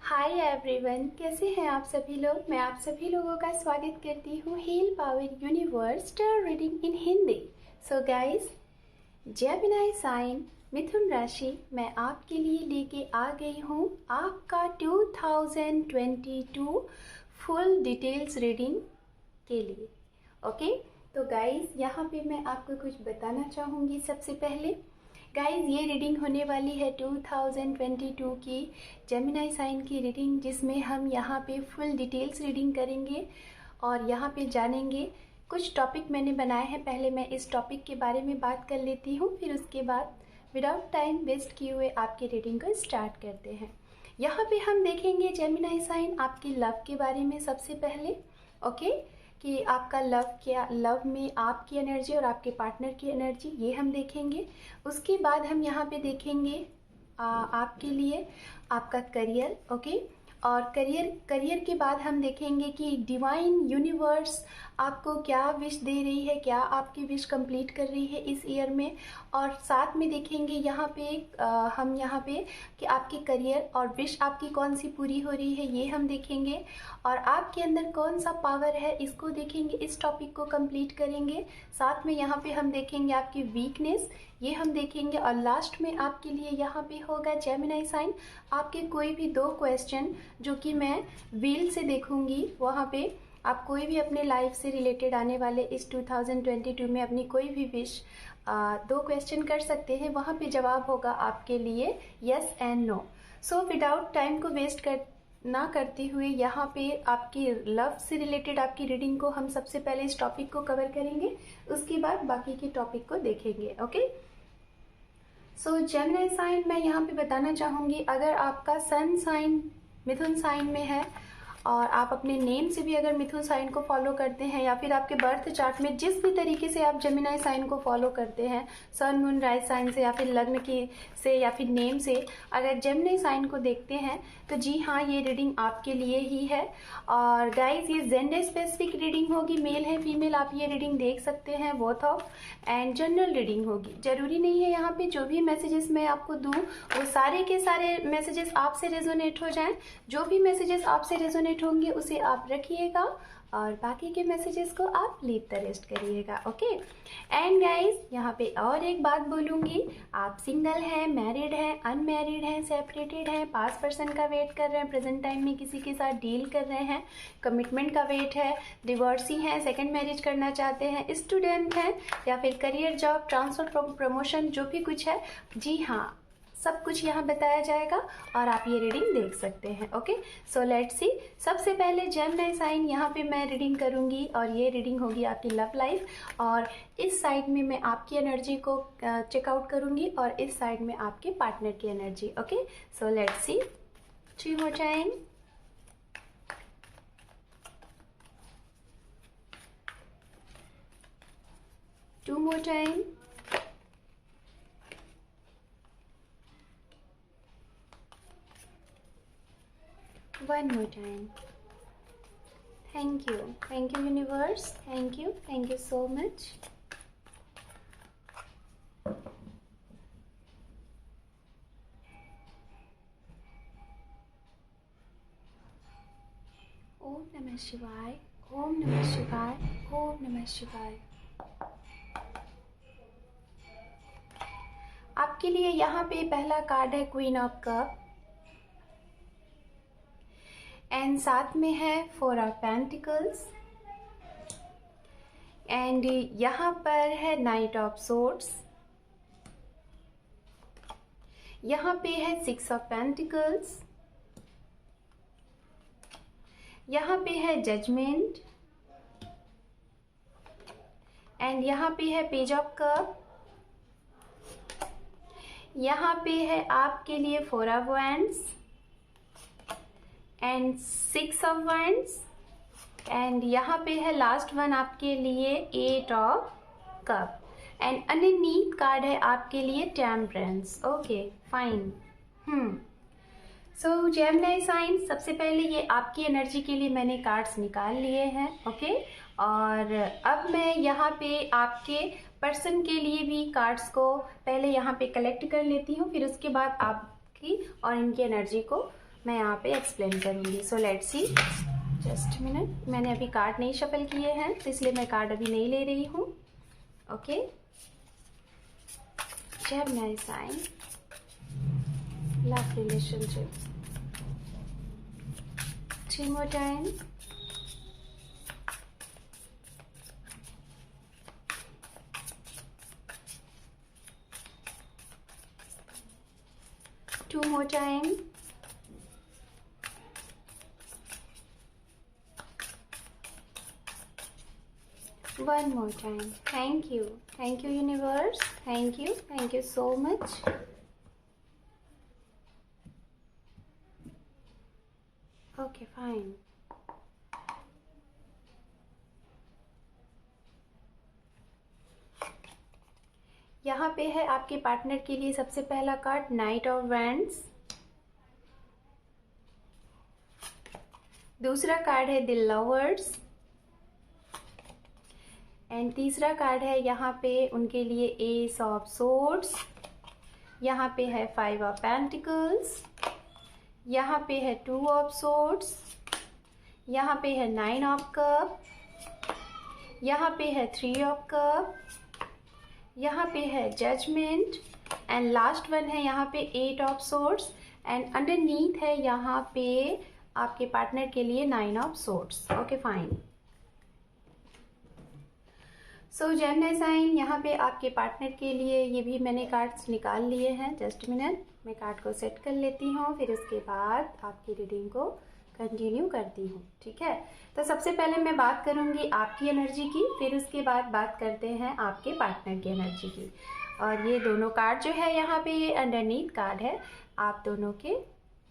Hi everyone, कैसे हैं आप सभी लोग। मैं आप सभी लोगों का स्वागत करती हूँ Heal Power Universe tarot reading in Hindi. So guys, Gemini sign मिथुन राशि मैं आपके लिए लेके आ गई हूँ आपका 2022 फुल डिटेल्स रीडिंग के लिए। ओके, तो गाइस यहाँ पे मैं आपको कुछ बताना चाहूँगी। सबसे पहले गाइस, ये रीडिंग होने वाली है 2022 की जेमिनी साइन की रीडिंग, जिसमें हम यहाँ पे फुल डिटेल्स रीडिंग करेंगे और यहाँ पे जानेंगे कुछ टॉपिक मैंने बनाए हैं। पहले मैं इस टॉपिक के बारे में बात कर लेती हूँ, फिर उसके बाद विदाउट टाइम वेस्ट किए हुए आपके रीडिंग को स्टार्ट करते हैं। यहाँ पे हम देखेंगे जेमिनी साइन आपकी लव के बारे में सबसे पहले। ओके, कि आपका लव क्या, लव में आपकी एनर्जी और आपके पार्टनर की एनर्जी, ये हम देखेंगे। उसके बाद हम यहाँ पे देखेंगे आपके लिए आपका करियर। ओके, और करियर के बाद हम देखेंगे कि डिवाइन यूनिवर्स आपको क्या विश दे रही है, क्या आपकी विश कंप्लीट कर रही है इस ईयर में। और साथ में देखेंगे यहाँ पे हम यहाँ पे कि आपकी करियर और विश आपकी कौन सी पूरी हो रही है, ये हम देखेंगे। और आपके अंदर कौन सा पावर है, इसको देखेंगे, इस टॉपिक को कंप्लीट करेंगे। साथ में यहाँ पे हम देखेंगे आपकी वीकनेस, ये हम देखेंगे। और लास्ट में आपके लिए यहाँ पे होगा जेमिनी साइन आपके कोई भी 2 क्वेश्चन जो कि मैं व्हील से देखूंगी। वहाँ पे आप कोई भी अपने लाइफ से रिलेटेड आने वाले इस 2022 में अपनी कोई भी विश 2 क्वेश्चन कर सकते हैं। वहाँ पे जवाब होगा आपके लिए yes and no. So without time को वेस्ट ना करते हुए यहाँ पे आपकी लव से रिलेटेड आपकी रीडिंग को हम सबसे पहले इस टॉपिक को कवर करेंगे, उसके बाद बाकी के टॉपिक को देखेंगे। ओके, सो जेमिनी साइन मैं यहाँ पे बताना चाहूँगी, अगर आपका सन साइन मिथुन साइन में है और आप अपने नेम से भी अगर मिथुन साइन को फॉलो करते हैं, या फिर आपके बर्थ चार्ट में जिस भी तरीके से आप जेमिनी साइन को फॉलो करते हैं, सन मून राइज साइन से या फिर लग्न की से या फिर नेम से अगर जेमिनी साइन को देखते हैं तो जी हाँ, ये रीडिंग आपके लिए ही है। और गाइज, ये जेंडर स्पेसिफिक रीडिंग होगी, मेल है फीमेल आप ये रीडिंग देख सकते हैं, both of. And general reading होगी, जरूरी नहीं है यहाँ पे जो भी मैसेजेस मैं आपको दूँ वो सारे के सारे मैसेजेस आपसे रेजोनेट हो जाएं। जो भी मैसेजेस आपसे रेजोनेट होंगे उसे आप रखिएगा और बाकी के मैसेजेस को आप लीव द रेस्ट करिएगा। ओके, एंड गाइज, यहाँ पे और एक बात बोलूँगी, आप सिंगल हैं, मैरिड हैं, अनमैरिड हैं, सेपरेटेड हैं, पास पर्सन का वेट कर रहे हैं, प्रेजेंट टाइम में किसी के साथ डील कर रहे हैं, कमिटमेंट का वेट है, डिवोर्सी हैं, सेकंड मैरिज करना चाहते हैं, स्टूडेंट हैं, या फिर करियर, जॉब, ट्रांसफर, प्रमोशन, जो भी कुछ है, जी हाँ, सब कुछ यहाँ बताया जाएगा और आप ये रीडिंग देख सकते हैं। Okay, so let's see. सबसे पहले जेमिनी साइन यहाँ पे मैं रीडिंग करूँगी और ये रीडिंग होगी आपकी लव लाइफ। और इस साइड में मैं आपकी एनर्जी को चेकआउट करूँगी और इस साइड में आपके पार्टनर की energy. Okay, so let's see. 2 more time, 2 more time, 1 more time. Thank you universe, thank you so much. ओम नमः शिवाय, ओम नमः शिवाय, ओम नमः शिवाय। आपके लिए यहाँ पे पहला कार्ड है क्वीन ऑफ कप, एंड साथ में है 4 ऑफ पेंटिकल्स, एंड यहाँ पर है नाइट ऑफ सोर्ड्स, यहाँ पे है 6 ऑफ पेंटिकल्स, यहाँ पे है जजमेंट, एंड यहाँ पे है पेज ऑफ कप, यहाँ पे है आपके लिए 4 of wands and 6 of wands, and यहाँ पे है लास्ट वन आपके लिए 8 of cup, and underneath card है आपके लिए Temperance. Okay, fine. So Gemini sign, सबसे पहले ये आपकी एनर्जी के लिए मैंने कार्ड्स निकाल लिए हैं। ओके, और अब मैं यहाँ पे आपके पर्सन के लिए भी कार्ड्स को पहले यहाँ पे कलेक्ट कर लेती हूँ, फिर उसके बाद आपकी और इनकी एनर्जी को मैं यहाँ पे एक्सप्लेन करूँगी। So let's see, just minute. मैंने अभी कार्ड नहीं शफल किए हैं तो इसलिए मैं कार्ड अभी नहीं ले रही हूँ। Okay, Gemini sign, love relationship, 3 more time, two more time, one more time. Thank you universe, thank you so much. Okay, fine. यहाँ पे है आपके पार्टनर के लिए सबसे पहला कार्ड नाइट ऑफ वैंड्स, दूसरा कार्ड है द लवर्स, एंड तीसरा कार्ड है यहाँ पे उनके लिए एस ऑफ सोर्ड्स, यहाँ पे है 5 ऑफ पेंटिकल्स, यहाँ पे है 2 ऑफ सोर्ड्स, यहाँ पे है 9 ऑफ कप, यहाँ पे है 3 ऑफ कप, यहाँ पे है जजमेंट, एंड लास्ट वन है यहाँ पे 8 ऑफ सोर्ड्स, एंड अंडरनीथ है यहाँ पे आपके पार्टनर के लिए 9 of swords. Okay fine. So Gemini sign, यहाँ पे आपके पार्टनर के लिए ये भी मैंने कार्ड्स निकाल लिए हैं। जस्ट मिनट, मैं कार्ड को सेट कर लेती हूँ, फिर उसके बाद आपकी रीडिंग को कंटिन्यू करती हूँ। ठीक है, तो सबसे पहले मैं बात करूँगी आपकी एनर्जी की, फिर उसके बाद बात करते हैं आपके पार्टनर की एनर्जी की। और ये दोनों कार्ड जो है यहाँ पे ये अंडरनीथ कार्ड है आप दोनों के।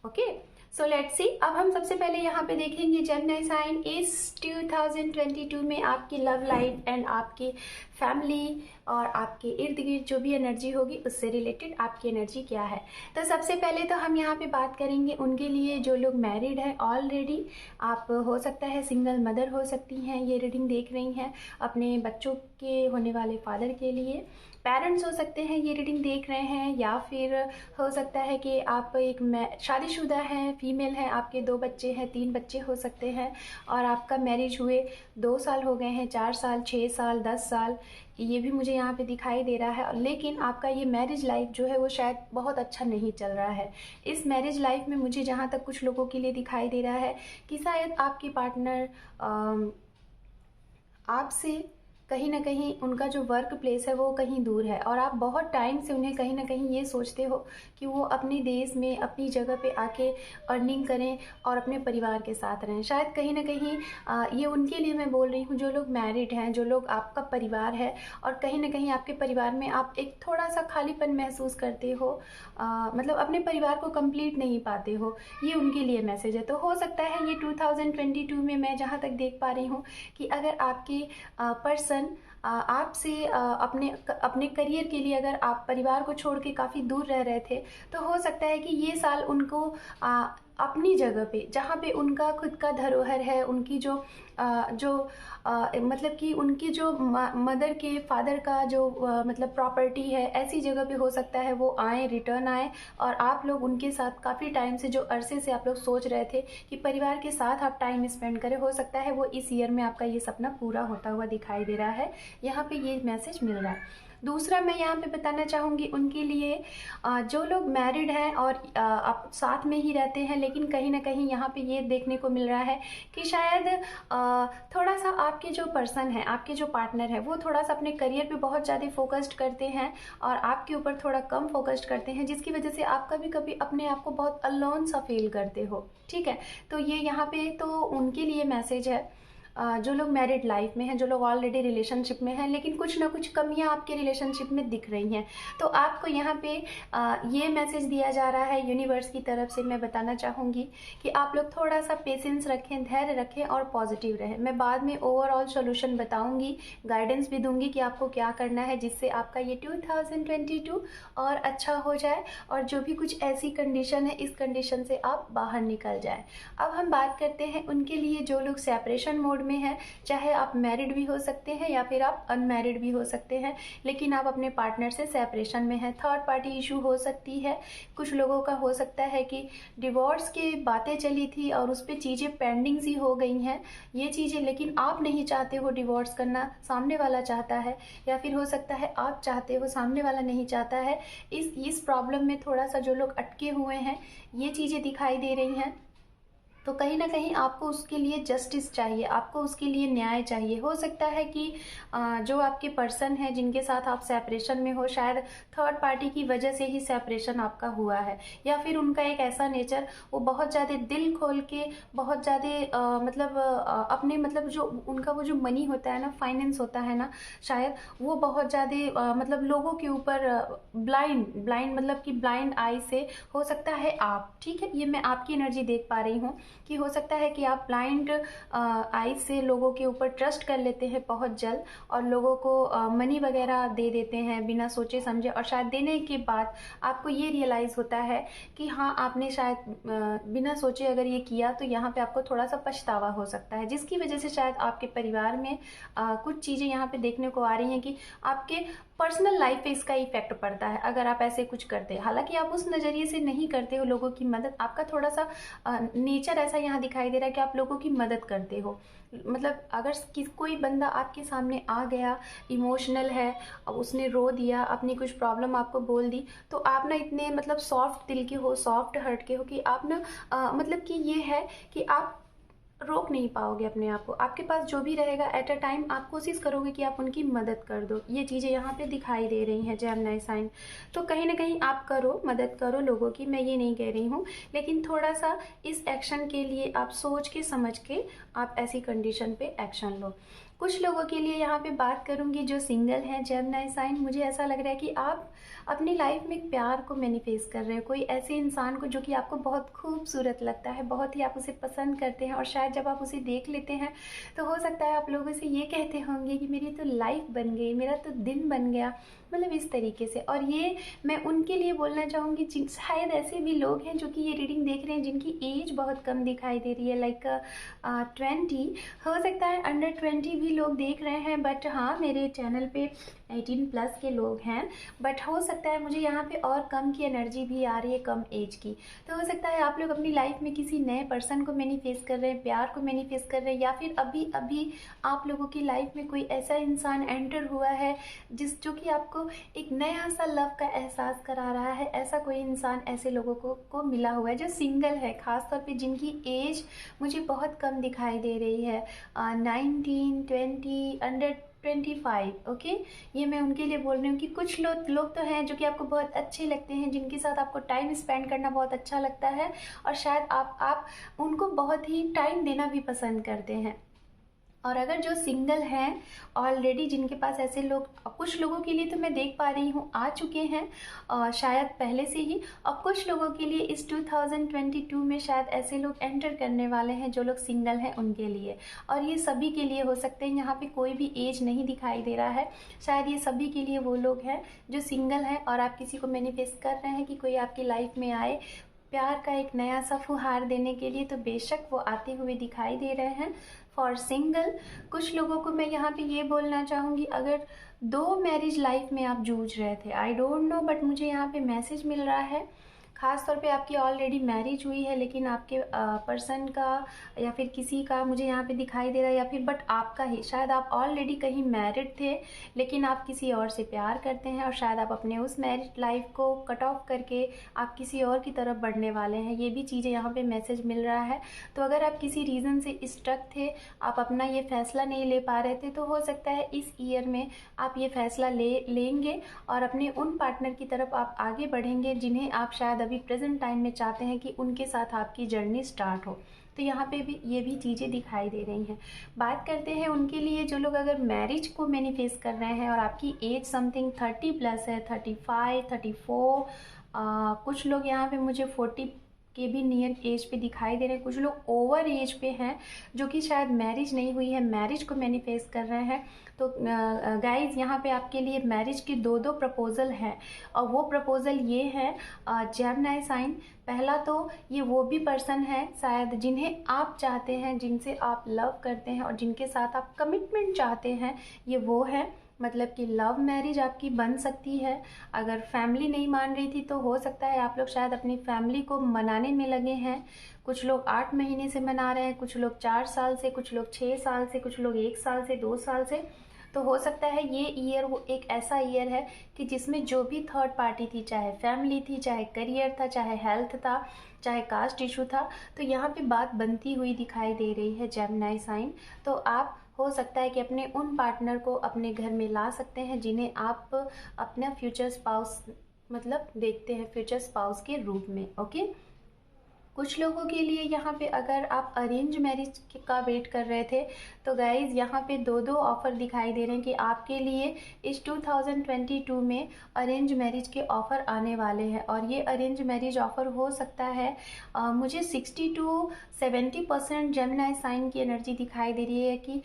Okay, so let's see. अब हम सबसे पहले यहाँ पे देखेंगे जेमिनी साइन इस 2022 में आपकी लव लाइफ एंड आपकी फैमिली और आपके इर्द गिर्द जो भी एनर्जी होगी उससे रिलेटेड आपकी एनर्जी क्या है। तो सबसे पहले तो हम यहाँ पे बात करेंगे उनके लिए जो लोग मैरिड हैं ऑलरेडी। आप हो सकता है सिंगल मदर हो सकती हैं, ये रीडिंग देख रही हैं, अपने बच्चों के होने वाले फादर के लिए पेरेंट्स हो सकते हैं ये रीडिंग देख रहे हैं, या फिर हो सकता है कि आप एक शादीशुदा हैं, फीमेल हैं, आपके 2 बच्चे हैं, 3 बच्चे हो सकते हैं, और आपका मैरिज हुए 2 साल हो गए हैं, 4 साल, 6 साल, 10 साल, ये भी मुझे यहाँ पे दिखाई दे रहा है। लेकिन आपका ये मैरिज लाइफ जो है वो शायद बहुत अच्छा नहीं चल रहा है। इस मैरिज लाइफ में मुझे जहाँ तक कुछ लोगों के लिए दिखाई दे रहा है कि शायद आपके पार्टनर आपसे कहीं ना कहीं उनका जो वर्क प्लेस है वो कहीं दूर है, और आप बहुत टाइम से उन्हें कहीं ना कहीं ये सोचते हो कि वो अपने देश में अपनी जगह पे आके अर्निंग करें और अपने परिवार के साथ रहें। शायद कहीं ना कहीं ये उनके लिए मैं बोल रही हूँ जो लोग मैरिड हैं, जो लोग आपका परिवार है, और कहीं ना कहीं आपके परिवार में आप एक थोड़ा सा खालीपन महसूस करते हो, मतलब अपने परिवार को कंप्लीट नहीं पाते हो, ये उनके लिए मैसेज है। तो हो सकता है ये 2022 में मैं जहाँ तक देख पा रही हूँ कि अगर आपके पर्सन आपसे अपने करियर के लिए अगर आप परिवार को छोड़ के काफ़ी दूर रह रहे थे, तो हो सकता है कि ये साल उनको अपनी जगह पे जहाँ पे उनका खुद का धरोहर है, उनकी मतलब कि उनकी जो मदर के फादर का जो मतलब प्रॉपर्टी है, ऐसी जगह पे हो सकता है वो आए, रिटर्न आए, और आप लोग उनके साथ काफ़ी टाइम से जो अरसे से आप लोग सोच रहे थे कि परिवार के साथ आप टाइम स्पेंड करें, हो सकता है वो इस ईयर में आपका ये सपना पूरा होता हुआ दिखाई दे रहा है। यहाँ पे ये मैसेज मिल रहा है। दूसरा मैं यहाँ पे बताना चाहूँगी उनके लिए जो लोग मैरिड हैं और आप साथ में ही रहते हैं, लेकिन कहीं ना कहीं यहाँ पे ये देखने को मिल रहा है कि शायद थोड़ा सा आपके जो पर्सन है, आपके जो पार्टनर है, वो थोड़ा सा अपने करियर पे बहुत ज़्यादा फोकस्ड करते हैं और आपके ऊपर थोड़ा कम फोकस्ड करते हैं, जिसकी वजह से आप कभी कभी अपने आप को बहुत अलोन सा फील करते हो। ठीक है, तो ये यहाँ पे तो उनके लिए मैसेज है जो लोग मैरिड लाइफ में हैं, जो लोग ऑलरेडी रिलेशनशिप में हैं, लेकिन कुछ ना कुछ कमियां आपके रिलेशनशिप में दिख रही हैं। तो आपको यहाँ पे ये मैसेज दिया जा रहा है यूनिवर्स की तरफ से। मैं बताना चाहूँगी कि आप लोग थोड़ा सा पेशेंस रखें, धैर्य रखें और पॉजिटिव रहें। मैं बाद में ओवरऑल सोल्यूशन बताऊँगी, गाइडेंस भी दूंगी कि आपको क्या करना है जिससे आपका ये 2022 और अच्छा हो जाए, और जो भी कुछ ऐसी कंडीशन है इस कंडीशन से आप बाहर निकल जाए। अब हम बात करते हैं उनके लिए जो लोग सेपरेशन मोड में हैं, चाहे आप मैरिड भी हो सकते हैं या फिर आप अनमैरिड भी हो सकते हैं, लेकिन आप अपने पार्टनर से सेपरेशन में हैं। थर्ड पार्टी इशू हो सकती है। कुछ लोगों का हो सकता है कि डिवोर्स की बातें चली थी और उस पर चीज़ें पेंडिंग सी हो गई हैं, ये चीज़ें, लेकिन आप नहीं चाहते हो डिवोर्स करना, सामने वाला चाहता है, या फिर हो सकता है आप चाहते हो, सामने वाला नहीं चाहता है। इस प्रॉब्लम में थोड़ा सा जो लोग अटके हुए हैं, ये चीज़ें दिखाई दे रही हैं। तो कहीं ना कहीं आपको उसके लिए जस्टिस चाहिए, आपको उसके लिए न्याय चाहिए। हो सकता है कि जो आपके पर्सन है जिनके साथ आप सेपरेशन में हो, शायद थर्ड पार्टी की वजह से ही सेपरेशन आपका हुआ है, या फिर उनका एक ऐसा नेचर, वो बहुत ज़्यादा दिल खोल के, बहुत ज़्यादा मतलब अपने मतलब जो उनका वो जो मनी होता है ना, फाइनेंस होता है ना, शायद वो बहुत ज़्यादा मतलब लोगों के ऊपर ब्लाइंड मतलब कि ब्लाइंड आई से, हो सकता है आप, ठीक है, ये मैं आपकी एनर्जी देख पा रही हूँ कि हो सकता है कि आप ब्लाइंड आई से लोगों के ऊपर ट्रस्ट कर लेते हैं बहुत जल्द, और लोगों को मनी वगैरह दे देते हैं बिना सोचे समझे, और शायद देने के बाद आपको ये रियलाइज़ होता है कि हाँ, आपने शायद बिना सोचे अगर ये किया तो यहाँ पे आपको थोड़ा सा पछतावा हो सकता है, जिसकी वजह से शायद आपके परिवार में कुछ चीज़ें यहाँ पे देखने को आ रही हैं कि आपके पर्सनल लाइफ पे इसका इफेक्ट पड़ता है अगर आप ऐसे कुछ करते हैं। हालांकि आप उस नज़रिए से नहीं करते हो लोगों की मदद, आपका थोड़ा सा नेचर ऐसा यहाँ दिखाई दे रहा है कि आप लोगों की मदद करते हो। मतलब अगर कोई बंदा आपके सामने आ गया, इमोशनल है, अब उसने रो दिया, अपनी कुछ प्रॉब्लम आपको बोल दी, तो आप ना इतने मतलब सॉफ्ट दिल के हो, सॉफ्ट हार्ट के हो कि आप ना मतलब कि ये है कि आप रोक नहीं पाओगे अपने आप को। आपके पास जो भी रहेगा एट अ टाइम आप कोशिश करोगे कि आप उनकी मदद कर दो। ये चीज़ें यहाँ पे दिखाई दे रही हैं जेमिनी साइन। तो कहीं ना कहीं आप करो, मदद करो लोगों की, मैं ये नहीं कह रही हूँ, लेकिन थोड़ा सा इस एक्शन के लिए आप सोच के समझ के आप ऐसी कंडीशन पे एक्शन लो। कुछ लोगों के लिए यहाँ पे बात करूँगी जो सिंगल हैं जेमिनी साइन, मुझे ऐसा लग रहा है कि आप अपनी लाइफ में प्यार को मैनिफेस्ट कर रहे हो, कोई ऐसे इंसान को जो कि आपको बहुत खूबसूरत लगता है, बहुत ही आप उसे पसंद करते हैं, और शायद जब आप उसे देख लेते हैं तो हो सकता है आप लोगों से ये कहते होंगे कि मेरी तो लाइफ बन गई, मेरा तो दिन बन गया, मतलब इस तरीके से। और ये मैं उनके लिए बोलना चाहूँगी शायद ऐसे भी लोग हैं जो कि ये रीडिंग देख रहे हैं जिनकी एज बहुत कम दिखाई दे रही है, लाइक 20, हो सकता है अंडर 20 भी लोग देख रहे हैं, बट हाँ, मेरे चैनल पे 18+ के लोग हैं, बट हो सकता है मुझे यहाँ पे और कम की एनर्जी भी आ रही है, कम एज की। तो हो सकता है आप लोग अपनी लाइफ में किसी नए पर्सन को मैनिफेस्ट कर रहे हैं, प्यार को मैनिफेस्ट कर रहे हैं, या फिर अभी अभी आप लोगों की लाइफ में कोई ऐसा इंसान एंटर हुआ है जो कि आपको एक नया सा लव का एहसास करा रहा है। ऐसा कोई इंसान ऐसे लोगों को मिला हुआ है जो सिंगल है, खासतौर पे जिनकी एज मुझे बहुत कम दिखाई दे रही है, 19, 20, अंडर 25। ओके, ये मैं उनके लिए बोल रही हूँ कि कुछ लोग तो हैं जो कि आपको बहुत अच्छे लगते हैं, जिनके साथ आपको टाइम स्पेंड करना बहुत अच्छा लगता है, और शायद आप उनको बहुत ही टाइम देना भी पसंद करते हैं। और अगर जो सिंगल हैं ऑलरेडी, जिनके पास ऐसे लोग, कुछ लोगों के लिए तो मैं देख पा रही हूँ आ चुके हैं शायद पहले से ही, और कुछ लोगों के लिए इस 2022 में शायद ऐसे लोग एंटर करने वाले हैं जो लोग सिंगल हैं उनके लिए। और ये सभी के लिए हो सकते हैं, यहाँ पे कोई भी एज नहीं दिखाई दे रहा है, शायद ये सभी के लिए वो लोग हैं जो सिंगल हैं, और आप किसी को मैनिफेस्ट कर रहे हैं कि कोई आपकी लाइफ में आए प्यार का एक नया सा फुहार देने के लिए, तो बेशक वो आते हुए दिखाई दे रहे हैं। फॉर सिंगल कुछ लोगों को मैं यहाँ पे ये बोलना चाहूँगी, अगर 2 मैरिज लाइफ में आप जूझ रहे थे, आई डोंट नो, बट मुझे यहाँ पे मैसेज मिल रहा है, खास तौर पे आपकी ऑलरेडी मैरिज हुई है, लेकिन आपके पर्सन का या फिर किसी का मुझे यहाँ पे दिखाई दे रहा है, या फिर बट आपका ही, शायद आप ऑलरेडी कहीं मैरिड थे लेकिन आप किसी और से प्यार करते हैं, और शायद आप अपने उस मैरिड लाइफ को कट ऑफ करके आप किसी और की तरफ बढ़ने वाले हैं, ये भी चीज़ें यहाँ पे मैसेज मिल रहा है। तो अगर आप किसी रीज़न से स्टक थे, आप अपना ये फैसला नहीं ले पा रहे थे, तो हो सकता है इस ईयर में आप ये फैसला लेंगे और अपने उन पार्टनर की तरफ आप आगे बढ़ेंगे जिन्हें आप शायद अभी प्रेजेंट टाइम में चाहते हैं कि उनके साथ आपकी जर्नी स्टार्ट हो। तो यहाँ पे भी ये भी चीज़ें दिखाई दे रही हैं। बात करते हैं उनके लिए जो लोग अगर मैरिज को मैनिफेस्ट कर रहे हैं और आपकी एज समथिंग 30+ है, 35, 34, कुछ लोग यहाँ पे मुझे 40 के भी नियर एज पे दिखाई दे रहे हैं, कुछ लोग ओवर एज पे हैं जो कि शायद मैरिज नहीं हुई है, मैरिज को मैनिफेस्ट कर रहे हैं। तो गाइज यहाँ पे आपके लिए मैरिज के दो प्रपोजल हैं, और वो प्रपोजल ये है जेमिनी साइन। पहला तो ये वो भी पर्सन है शायद जिन्हें आप चाहते हैं, जिनसे आप लव करते हैं और जिनके साथ आप कमिटमेंट चाहते हैं, ये वो है। मतलब कि लव मैरिज आपकी बन सकती है। अगर फैमिली नहीं मान रही थी तो हो सकता है आप लोग शायद अपनी फैमिली को मनाने में लगे हैं। कुछ लोग 8 महीने से मना रहे हैं, कुछ लोग 4 साल से, कुछ लोग 6 साल से, कुछ लोग 1 साल से, 2 साल से। तो हो सकता है ये ईयर वो एक ऐसा ईयर है कि जिसमें जो भी थर्ड पार्टी थी, चाहे फैमिली थी, चाहे करियर था, चाहे हेल्थ था, चाहे कास्ट इशू था, तो यहाँ पे बात बनती हुई दिखाई दे रही है जेमिनी साइन। तो आप हो सकता है कि अपने उन पार्टनर को अपने घर में ला सकते हैं जिन्हें आप अपना फ्यूचर स्पाउस मतलब देखते हैं फ्यूचर स्पाउस के रूप में। ओके, कुछ लोगों के लिए यहाँ पे अगर आप अरेंज मैरिज का वेट कर रहे थे तो गाइज यहाँ पे दो ऑफ़र दिखाई दे रहे हैं कि आपके लिए इस 2022 में अरेंज मैरिज के ऑफ़र आने वाले हैं। और ये अरेंज मैरिज ऑफ़र हो सकता है मुझे 60 to 70% जेमिनी साइन की एनर्जी दिखाई दे रही है कि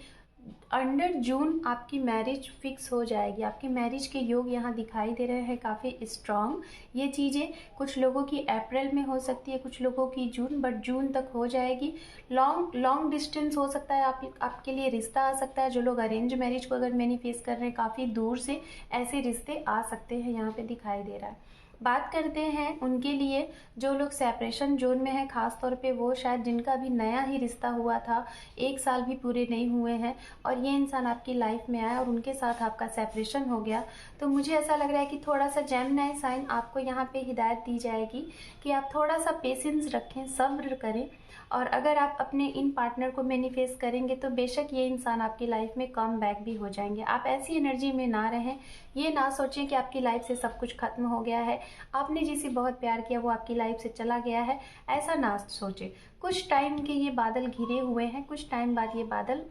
अंडर जून आपकी मैरिज फिक्स हो जाएगी। आपकी मैरिज के योग यहाँ दिखाई दे रहे हैं काफ़ी स्ट्रॉन्ग। ये चीज़ें कुछ लोगों की अप्रैल में हो सकती है, कुछ लोगों की जून, बट जून तक हो जाएगी। लॉन्ग डिस्टेंस हो सकता है, आपके लिए रिश्ता आ सकता है। जो लोग अरेंज मैरिज को अगर मैनिफेस्ट कर रहे हैं, काफ़ी दूर से ऐसे रिश्ते आ सकते हैं, यहाँ पे दिखाई दे रहा है। बात करते हैं उनके लिए जो लोग सेपरेशन जोन में है, ख़ास तौर पे वो शायद जिनका भी नया ही रिश्ता हुआ था, 1 साल भी पूरे नहीं हुए हैं और ये इंसान आपकी लाइफ में आया और उनके साथ आपका सेपरेशन हो गया। तो मुझे ऐसा लग रहा है कि थोड़ा सा जेमिनी साइन आपको यहाँ पे हिदायत दी जाएगी कि आप थोड़ा सा पेशेंस रखें, सब्र करें। और अगर आप अपने इन पार्टनर को मैनिफेस्ट करेंगे तो बेशक ये इंसान आपकी लाइफ में कम बैक भी हो जाएंगे। आप ऐसी एनर्जी में ना रहें, ये ना सोचें कि आपकी लाइफ से सब कुछ खत्म हो गया है, आपने जिसे बहुत प्यार किया वो आपकी लाइफ से चला गया है, ऐसा ना सोचें। कुछ टाइम के ये बादल घिरे हुए हैं, कुछ टाइम बाद ये बादल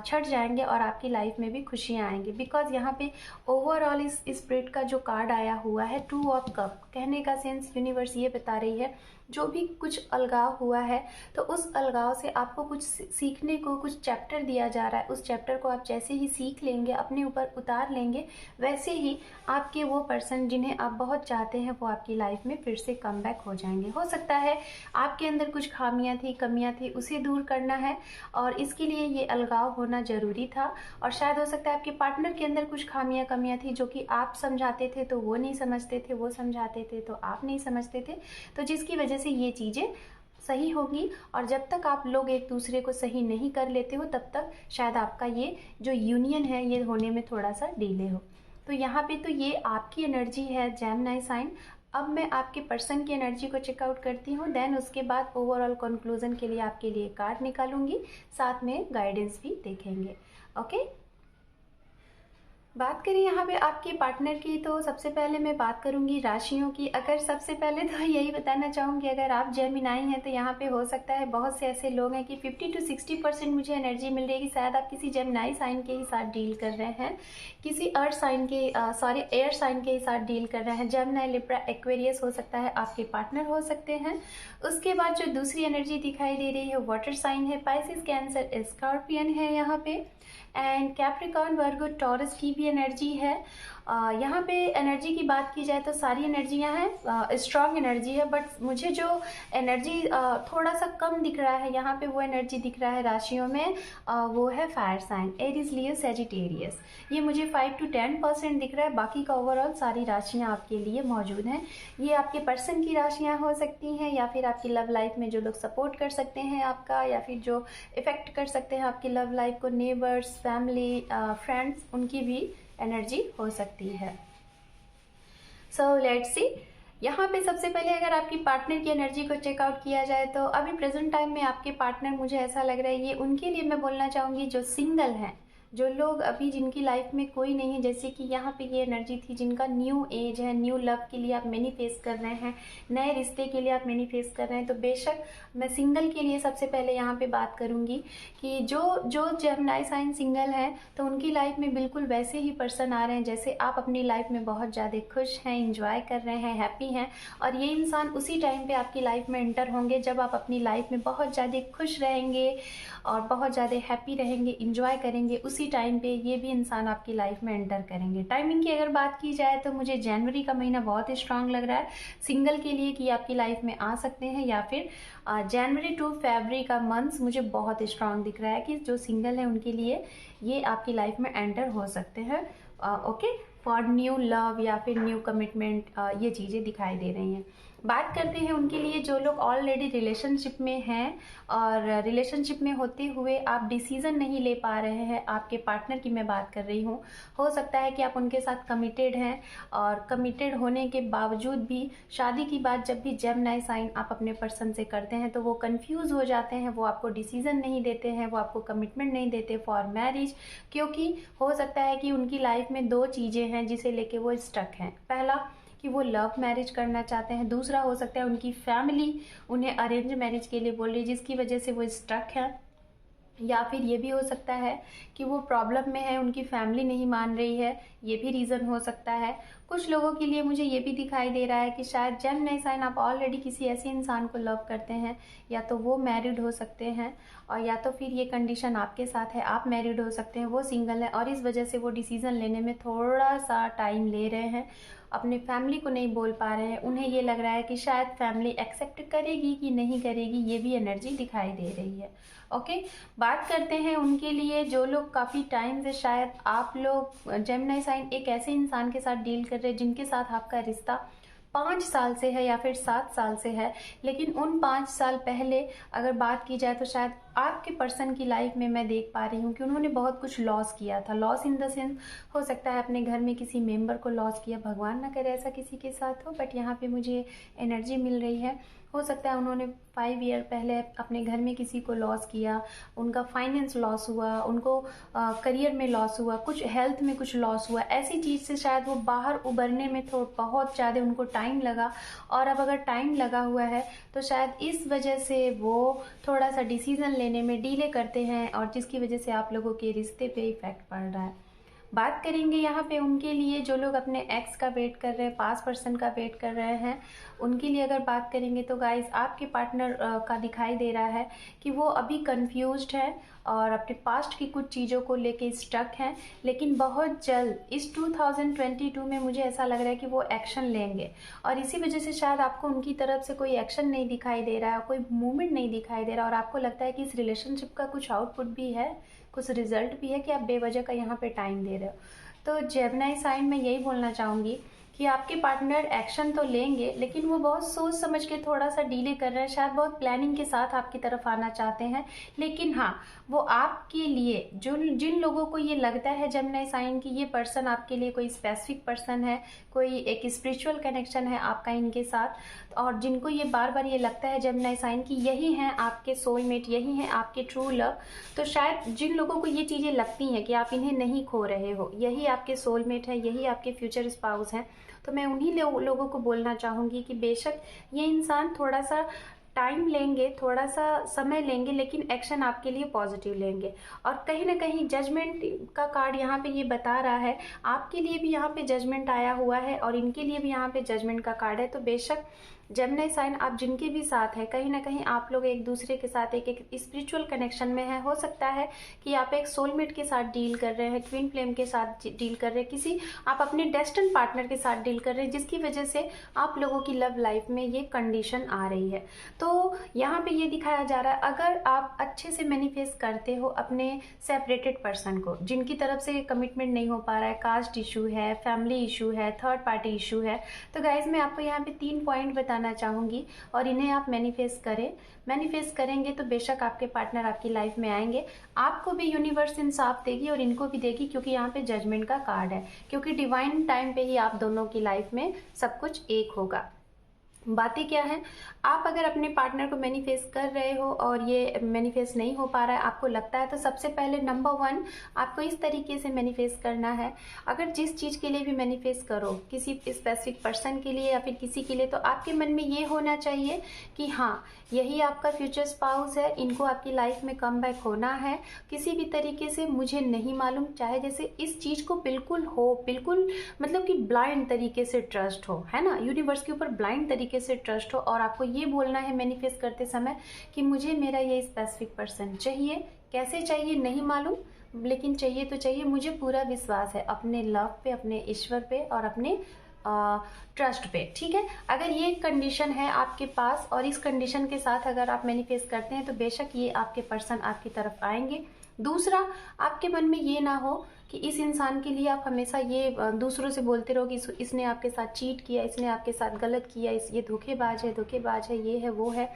छट जाएंगे और आपकी लाइफ में भी खुशियाँ आएंगी। बिकॉज यहाँ पे ओवरऑल इस स्पिरिट का जो कार्ड आया हुआ है 2 ऑफ कप, कहने का सेंस यूनिवर्स ये बता रही है जो भी कुछ अलगाव हुआ है तो उस अलगाव से आपको कुछ सीखने को, कुछ चैप्टर दिया जा रहा है। उस चैप्टर को आप जैसे ही सीख लेंगे, अपने ऊपर उतार लेंगे, वैसे ही आपके वो पर्सन जिन्हें आप बहुत चाहते हैं वो आपकी लाइफ में फिर से कम बैक हो जाएंगे। हो सकता है आपके अंदर कुछ खामियां थी, कमियां थी, उसे दूर करना है और इसके लिए ये अलगाव होना ज़रूरी था। और शायद हो सकता है आपके पार्टनर के अंदर कुछ खामियां, कमियां थी जो कि आप समझाते थे तो वो नहीं समझते थे, वो समझाते थे तो आप नहीं समझते थे, तो जिसकी वजह से ये चीज़ें सही होगी। और जब तक आप लोग एक दूसरे को सही नहीं कर लेते हो तब तक शायद आपका ये जो यूनियन है ये होने में थोड़ा सा डिले हो। तो यहाँ पे तो ये आपकी एनर्जी है जेमिनी साइन। अब मैं आपके पर्सन की एनर्जी को चेकआउट करती हूँ, देन उसके बाद ओवरऑल कंक्लूजन के लिए आपके लिए कार्ड निकालूंगी, साथ में गाइडेंस भी देखेंगे। ओके, बात करें यहाँ पे आपके पार्टनर की तो सबसे पहले मैं बात करूँगी राशियों की। अगर सबसे पहले तो यही बताना चाहूँगी अगर आप जेमिनाई हैं तो यहाँ पे हो सकता है बहुत से ऐसे लोग हैं कि 50 to 60% मुझे एनर्जी मिल रही है कि शायद आप किसी जेमिनाई साइन के ही साथ डील कर रहे हैं, किसी अर्थ साइन के एयर साइन के ही साथ डील कर रहे हैं। जेमिनाई, लिब्रा, एक्वेरियस हो सकता है आपके पार्टनर हो सकते हैं। उसके बाद जो दूसरी एनर्जी दिखाई दे रही है वाटर साइन है, पाइसिस, कैंसर, स्कॉर्पियन है यहाँ पे, एंड कैप्रिकॉर्न, वर्गो, टॉरस की भी एनर्जी है। यहाँ पे एनर्जी की बात की जाए तो सारी एनर्जियाँ हैं, स्ट्रॉन्ग एनर्जी है, बट मुझे जो एनर्जी थोड़ा सा कम दिख रहा है यहाँ पे वो एनर्जी दिख रहा है राशियों में, वो है फायर साइन, एरीज, लियो, सैजिटेरियस। ये मुझे 5 to 10% दिख रहा है, बाकी का ओवरऑल सारी राशियाँ आपके लिए मौजूद हैं। ये आपके पर्सन की राशियाँ हो सकती हैं या फिर आपकी लव लाइफ में जो लोग सपोर्ट कर सकते हैं आपका, या फिर जो इफ़ेक्ट कर सकते हैं आपकी लव लाइफ को, नेबर्स, फैमिली, फ्रेंड्स, उनकी भी एनर्जी हो सकती है। सो लेट्स सी, यहाँ पे सबसे पहले अगर आपकी पार्टनर की एनर्जी को चेकआउट किया जाए तो अभी प्रेजेंट टाइम में आपके पार्टनर, मुझे ऐसा लग रहा है ये उनके लिए मैं बोलना चाहूँगी जो सिंगल हैं, जो लोग अभी जिनकी लाइफ में कोई नहीं है, जैसे कि यहाँ पे ये एनर्जी थी जिनका न्यू एज है, न्यू लव के लिए आप मैनिफेस्ट कर रहे हैं, नए रिश्ते के लिए आप मैनिफेस्ट कर रहे हैं, तो बेशक मैं सिंगल के लिए सबसे पहले यहाँ पे बात करूँगी कि जो जो जेमिनी साइन सिंगल है तो उनकी लाइफ में बिल्कुल वैसे ही पर्सन आ रहे हैं जैसे आप अपनी लाइफ में बहुत ज़्यादा खुश हैं, इंजॉय कर रहे हैं, हैप्पी हैं। और ये इंसान उसी टाइम पे आपकी लाइफ में एंटर होंगे जब आप अपनी लाइफ में बहुत ज़्यादा खुश रहेंगे और बहुत ज़्यादा हैप्पी रहेंगे, इंजॉय करेंगे। उसी टाइम पे ये भी इंसान आपकी लाइफ में एंटर करेंगे। टाइमिंग की अगर बात की जाए तो मुझे जनवरी का महीना बहुत स्ट्रांग लग रहा है सिंगल के लिए कि आपकी लाइफ में आ सकते हैं, या फिर जनवरी टू फरवरी का मंथ्स मुझे बहुत स्ट्रांग दिख रहा है कि जो सिंगल है उनके लिए ये आपकी लाइफ में एंटर हो सकते हैं। ओके, फॉर न्यू लव या फिर न्यू कमिटमेंट, ये चीज़ें दिखाई दे रही हैं। बात करते हैं उनके लिए जो लोग ऑलरेडी रिलेशनशिप में हैं और रिलेशनशिप में होते हुए आप डिसीज़न नहीं ले पा रहे हैं, आपके पार्टनर की मैं बात कर रही हूँ। हो सकता है कि आप उनके साथ कमिटेड हैं और कमिटेड होने के बावजूद भी शादी की बात जब भी जेमिनी साइन आप अपने पर्सन से करते हैं तो वो कंफ्यूज हो जाते हैं, वो आपको डिसीज़न नहीं देते हैं, वो आपको कमिटमेंट नहीं देते फॉर मैरिज, क्योंकि हो सकता है कि उनकी लाइफ में दो चीज़ें हैं जिसे लेके वो स्टक हैं। पहला कि वो लव मैरिज करना चाहते हैं, दूसरा हो सकता है उनकी फैमिली उन्हें अरेंज मैरिज के लिए बोल रही है जिसकी वजह से वो स्टक है, या फिर ये भी हो सकता है कि वो प्रॉब्लम में है, उनकी फैमिली नहीं मान रही है, ये भी रीज़न हो सकता है। कुछ लोगों के लिए मुझे ये भी दिखाई दे रहा है कि शायद जेमिनी साइन आप ऑलरेडी किसी ऐसे इंसान को लव करते हैं, या तो वो मैरिड हो सकते हैं और या तो फिर ये कंडीशन आपके साथ है, आप मैरिड हो सकते हैं, वो सिंगल है और इस वजह से वो डिसीज़न लेने में थोड़ा सा टाइम ले रहे हैं, अपने फैमिली को नहीं बोल पा रहे हैं। उन्हें ये लग रहा है कि शायद फैमिली एक्सेप्ट करेगी कि नहीं करेगी, ये भी एनर्जी दिखाई दे रही है। ओके, बात करते हैं उनके लिए जो लोग काफ़ी टाइम से, शायद आप लोग जेमिनी साइन एक ऐसे इंसान के साथ डील कर रहे हैं जिनके साथ आपका रिश्ता 5 साल से है या फिर 7 साल से है, लेकिन उन 5 साल पहले अगर बात की जाए तो शायद आपके पर्सन की लाइफ में मैं देख पा रही हूँ कि उन्होंने बहुत कुछ लॉस किया था। लॉस इन द सेंस हो सकता है अपने घर में किसी मेंबर को लॉस किया, भगवान ना करे ऐसा किसी के साथ हो, बट यहाँ पे मुझे एनर्जी मिल रही है। हो सकता है उन्होंने 5 ईयर पहले अपने घर में किसी को लॉस किया, उनका फाइनेंस लॉस हुआ, उनको करियर में लॉस हुआ, कुछ हेल्थ में कुछ लॉस हुआ, ऐसी चीज़ से शायद वो बाहर उभरने में बहुत ज़्यादा उनको टाइम लगा। और अब अगर टाइम लगा हुआ है तो शायद इस वजह से वो थोड़ा सा डिसीज़न लेने में डिले करते हैं और जिसकी वजह से आप लोगों के रिश्ते पे इफेक्ट पड़ रहा है। बात करेंगे यहाँ पे उनके लिए जो लोग अपने एक्स का वेट कर रहे हैं, पास्ट पर्सन का वेट कर रहे हैं, उनके लिए अगर बात करेंगे तो गाइस आपके पार्टनर का दिखाई दे रहा है कि वो अभी कंफ्यूज्ड है और अपने पास्ट की कुछ चीज़ों को लेके स्टक हैं, लेकिन बहुत जल्द इस 2022 में मुझे ऐसा लग रहा है कि वो एक्शन लेंगे और इसी वजह से शायद आपको उनकी तरफ से कोई एक्शन नहीं दिखाई दे रहा है, कोई मूवमेंट नहीं दिखाई दे रहा और आपको लगता है कि इस रिलेशनशिप का कुछ आउटपुट भी है, कुछ रिजल्ट भी है कि आप बेवजह का यहाँ पे टाइम दे रहे हो। तो जेमिनी साइन में यही बोलना चाहूँगी कि आपके पार्टनर एक्शन तो लेंगे लेकिन वो बहुत सोच समझ के थोड़ा सा डिले कर रहे हैं, शायद बहुत प्लानिंग के साथ आपकी तरफ आना चाहते हैं, लेकिन हाँ वो आपके लिए जिन लोगों को ये लगता है जेमिनी साइन की ये पर्सन आपके लिए कोई स्पेसिफिक पर्सन है, कोई एक स्पिरिचुअल कनेक्शन है आपका इनके साथ, और जिनको ये बार बार ये लगता है जेमिनी साइन की यही हैं आपके सोलमेट, यही हैं आपके ट्रू लव, तो शायद जिन लोगों को ये चीज़ें लगती हैं कि आप इन्हें नहीं खो रहे हो, यही आपके सोलमेट है, यही आपके फ्यूचर स्पाउस हैं, तो मैं उन्हीं लोगों को बोलना चाहूँगी कि बेशक ये इंसान थोड़ा सा टाइम लेंगे, थोड़ा सा समय लेंगे, लेकिन एक्शन आपके लिए पॉजिटिव लेंगे। और कहीं ना कहीं जजमेंट का कार्ड यहाँ पे ये बता रहा है, आपके लिए भी यहाँ पे जजमेंट आया हुआ है और इनके लिए भी यहाँ पे जजमेंट का कार्ड है। तो बेशक जेमिनी साइन आप जिनके भी साथ है, कहीं ना कहीं आप लोग एक दूसरे के साथ एक स्पिरिचुअल कनेक्शन में है। हो सकता है कि आप एक सोलमेट के साथ डील कर रहे हैं, ट्विन फ्लेम के साथ डील कर रहे हैं, किसी आप अपने डेस्टिन्ड पार्टनर के साथ डील कर रहे हैं, जिसकी वजह से आप लोगों की लव लाइफ में ये कंडीशन आ रही है। तो यहाँ पे ये दिखाया जा रहा है, अगर आप अच्छे से मैनिफेस्ट करते हो अपने सेपरेटेड पर्सन को, जिनकी तरफ से कमिटमेंट नहीं हो पा रहा है, कास्ट इशू है, फैमिली इशू है, थर्ड पार्टी इशू है, तो गाइज मैं आपको यहाँ पे 3 पॉइंट बताना चाहूंगी और इन्हें आप मैनिफेस्ट करें। मैनिफेस्ट करेंगे तो बेशक आपके पार्टनर आपकी लाइफ में आएंगे, आपको भी यूनिवर्स इंसाफ देगी और इनको भी देगी, क्योंकि यहाँ पे जजमेंट का कार्ड है, क्योंकि डिवाइन टाइम पे ही आप दोनों की लाइफ में सब कुछ एक होगा। बातें क्या हैं, आप अगर अपने पार्टनर को मैनिफेस्ट कर रहे हो और ये मैनिफेस्ट नहीं हो पा रहा है, आपको लगता है, तो सबसे पहले नंबर 1 आपको इस तरीके से मैनिफेस्ट करना है। अगर जिस चीज़ के लिए भी मैनिफेस्ट करो, किसी स्पेसिफिक पर्सन के लिए या फिर किसी के लिए, तो आपके मन में ये होना चाहिए कि हाँ, यही आपका फ्यूचर स्पाउस है, इनको आपकी लाइफ में कम बैक होना है। किसी भी तरीके से मुझे नहीं मालूम, चाहे जैसे इस चीज़ को बिल्कुल हो, बिल्कुल मतलब कि ब्लाइंड तरीके से ट्रस्ट हो, है ना, यूनिवर्स के ऊपर ब्लाइंड तरीके से ट्रस्ट हो, और आपको ये बोलना है मैनिफेस्ट करते समय कि मुझे मेरा ये स्पेसिफिक पर्सन चाहिए। कैसे चाहिए नहीं मालूम, लेकिन चाहिए तो चाहिए। मुझे पूरा विश्वास है अपने लव पे, अपने ईश्वर पे और अपने ट्रस्ट पे, ठीक है। अगर ये कंडीशन है आपके पास और इस कंडीशन के साथ अगर आप मैनिफेस्ट करते हैं, तो बेशक ये आपके पर्सन आपकी तरफ आएंगे। दूसरा, आपके मन में ये ना हो कि इस इंसान के लिए आप हमेशा ये दूसरों से बोलते रहो कि इसने आपके साथ चीट किया, इसने आपके साथ गलत किया, ये धोखेबाज है, ये है वो है।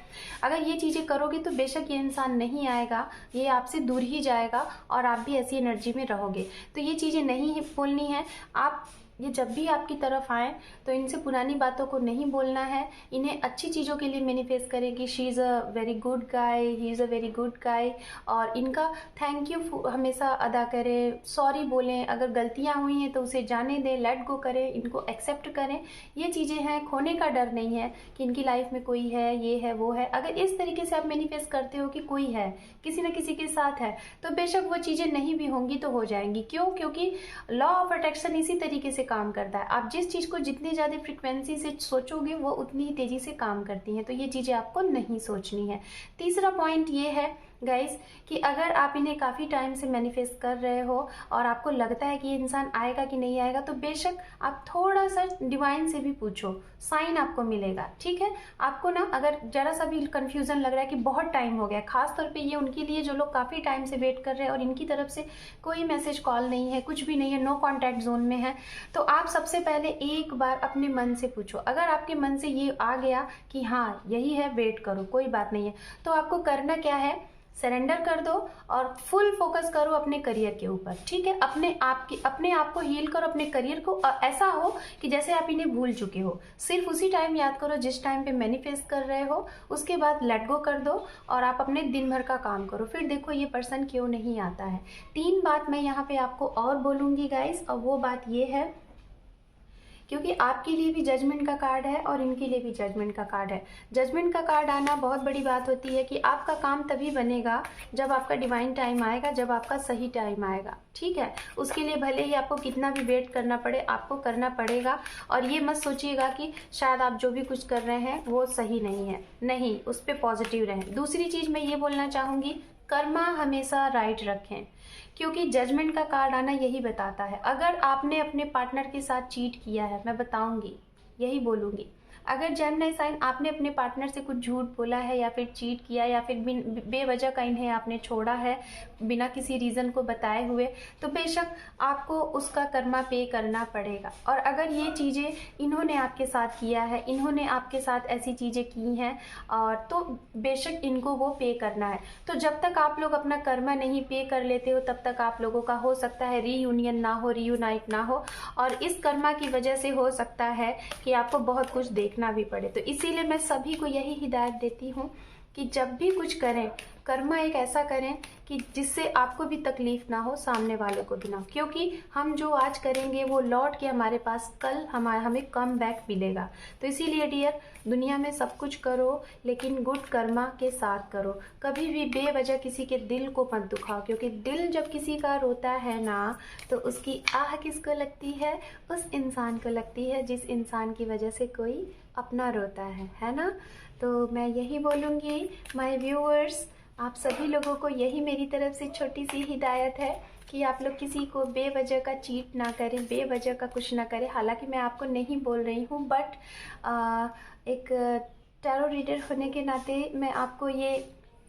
अगर ये चीज़ें करोगे तो बेशक ये इंसान नहीं आएगा, ये आपसे दूर ही जाएगा और आप भी ऐसी एनर्जी में रहोगे। तो ये चीज़ें नहीं बोलनी है। आप ये जब भी आपकी तरफ आए तो इनसे पुरानी बातों को नहीं बोलना है, इन्हें अच्छी चीज़ों के लिए मैनिफेस्ट करें कि she is a very good guy, he is a very good guy, और इनका थैंक यू हमेशा अदा करें, सॉरी बोलें, अगर गलतियां हुई हैं तो उसे जाने दें, लेट गो करें, इनको एक्सेप्ट करें। ये चीज़ें हैं, खोने का डर नहीं है कि इनकी लाइफ में कोई है, ये है वो है। अगर इस तरीके से आप मैनिफेस्ट करते हो कि कोई है, किसी न किसी के साथ है, तो बेशक वो चीज़ें नहीं भी होंगी तो हो जाएंगी। क्यों? क्योंकि लॉ ऑफ अट्रैक्शन इसी तरीके से काम करता है। आप जिस चीज़ को जितनी ज़्यादा फ्रिक्वेंसी से सोचोगे वो उतनी ही तेज़ी से काम करती है। तो ये चीज़ें आपको नहीं सोचनी है। तीसरा पॉइंट ये है गाइस कि अगर आप इन्हें काफ़ी टाइम से मैनिफेस्ट कर रहे हो और आपको लगता है कि ये इंसान आएगा कि नहीं आएगा, तो बेशक आप थोड़ा सा डिवाइन से भी पूछो, साइन आपको मिलेगा, ठीक है। आपको ना अगर जरा सा भी कंफ्यूजन लग रहा है कि बहुत टाइम हो गया, खास तौर पे ये उनके लिए जो लोग काफ़ी टाइम से वेट कर रहे हैं और इनकी तरफ से कोई मैसेज कॉल नहीं है, कुछ भी नहीं है, नो कॉन्टैक्ट जोन में है, तो आप सबसे पहले एक बार अपने मन से पूछो। अगर आपके मन से ये आ गया कि हाँ यही है, वेट करो, कोई बात नहीं है, तो आपको करना क्या है, सरेंडर कर दो और फुल फोकस करो अपने करियर के ऊपर, ठीक है। अपने आप को हील करो, अपने करियर को। ऐसा हो कि जैसे आप इन्हें भूल चुके हो, सिर्फ उसी टाइम याद करो जिस टाइम पे मैनिफेस्ट कर रहे हो, उसके बाद लेट गो कर दो और आप अपने दिन भर का काम करो। फिर देखो ये पर्सन क्यों नहीं आता है। 3 बात मैं यहाँ पे आपको और बोलूँगी गाइस, और वो बात ये है क्योंकि आपके लिए भी जजमेंट का कार्ड है और इनके लिए भी जजमेंट का कार्ड है। जजमेंट का कार्ड आना बहुत बड़ी बात होती है कि आपका काम तभी बनेगा जब आपका डिवाइन टाइम आएगा, जब आपका सही टाइम आएगा, ठीक है। उसके लिए भले ही आपको कितना भी वेट करना पड़े, आपको करना पड़ेगा। और ये मत सोचिएगा कि शायद आप जो भी कुछ कर रहे हैं वो सही नहीं है, नहीं, उस पर पॉजिटिव रहें। दूसरी चीज़ मैं ये बोलना चाहूँगी, कर्मा हमेशा राइट रखें, क्योंकि जजमेंट का कार्ड आना यही बताता है। अगर आपने अपने पार्टनर के साथ चीट किया है, मैं बताऊंगी, यही बोलूँगी, अगर जेमिनी साइन आपने अपने पार्टनर से कुछ झूठ बोला है या फिर चीट किया या फिर बेवजह का इन्हें आपने छोड़ा है बिना किसी रीज़न को बताए हुए, तो बेशक आपको उसका कर्मा पे करना पड़ेगा। और अगर ये चीज़ें इन्होंने आपके साथ किया है, इन्होंने आपके साथ ऐसी चीज़ें की हैं, और तो बेशक इनको वो पे करना है। तो जब तक आप लोग अपना कर्मा नहीं पे कर लेते हो, तब तक आप लोगों का हो सकता है रीयूनियन ना हो, रीयूनाइट ना हो, और इस कर्मा की वजह से हो सकता है कि आपको बहुत कुछ देखना भी पड़े। तो इसीलिए मैं सभी को यही हिदायत देती हूँ कि जब भी कुछ करें, कर्मा एक ऐसा करें कि जिससे आपको भी तकलीफ ना हो, सामने वाले को भी ना हो, क्योंकि हम जो आज करेंगे वो लौट के हमारे पास कल हमें कम बैक मिलेगा। तो इसीलिए डियर, दुनिया में सब कुछ करो लेकिन गुड कर्मा के साथ करो। कभी भी बेवजह किसी के दिल को मत दुखाओ, क्योंकि दिल जब किसी का रोता है ना, तो उसकी आह किसको लगती है? उस इंसान को लगती है जिस इंसान की वजह से कोई अपना रोता है ना। तो मैं यही बोलूँगी माय व्यूअर्स, आप सभी लोगों को यही मेरी तरफ से छोटी सी हिदायत है कि आप लोग किसी को बेवजह का चीट ना करें, बेवजह का कुछ ना करें। हालांकि मैं आपको नहीं बोल रही हूँ, बट एक टैरो रीडर होने के नाते मैं आपको ये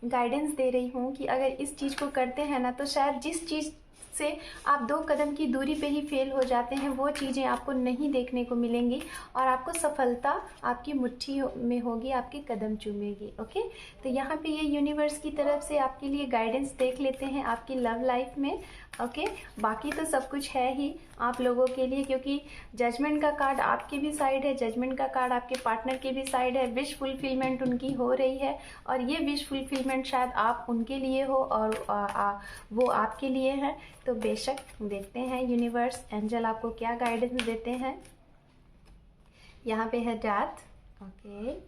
गाइडेंस दे रही हूँ कि अगर इस चीज़ को करते हैं ना, तो शायद जिस चीज़ से आप 2 कदम की दूरी पे ही फेल हो जाते हैं, वो चीज़ें आपको नहीं देखने को मिलेंगी और आपको सफलता आपकी मुट्ठी में होगी, आपके कदम चूमेगी। ओके, तो यहाँ पे ये यूनिवर्स की तरफ से आपके लिए गाइडेंस देख लेते हैं आपकी लव लाइफ में। ओके, बाकी तो सब कुछ है ही आप लोगों के लिए, क्योंकि जजमेंट का कार्ड आपके भी साइड है, जजमेंट का कार्ड आपके पार्टनर के भी साइड है। विश फुलफिलमेंट उनकी हो रही है और ये विश फुलफिलमेंट शायद आप उनके लिए हो और वो आपके लिए है। तो बेशक देखते हैं यूनिवर्स एंजल आपको क्या गाइडेंस देते हैं। यहाँ पे है डेथ। ओके,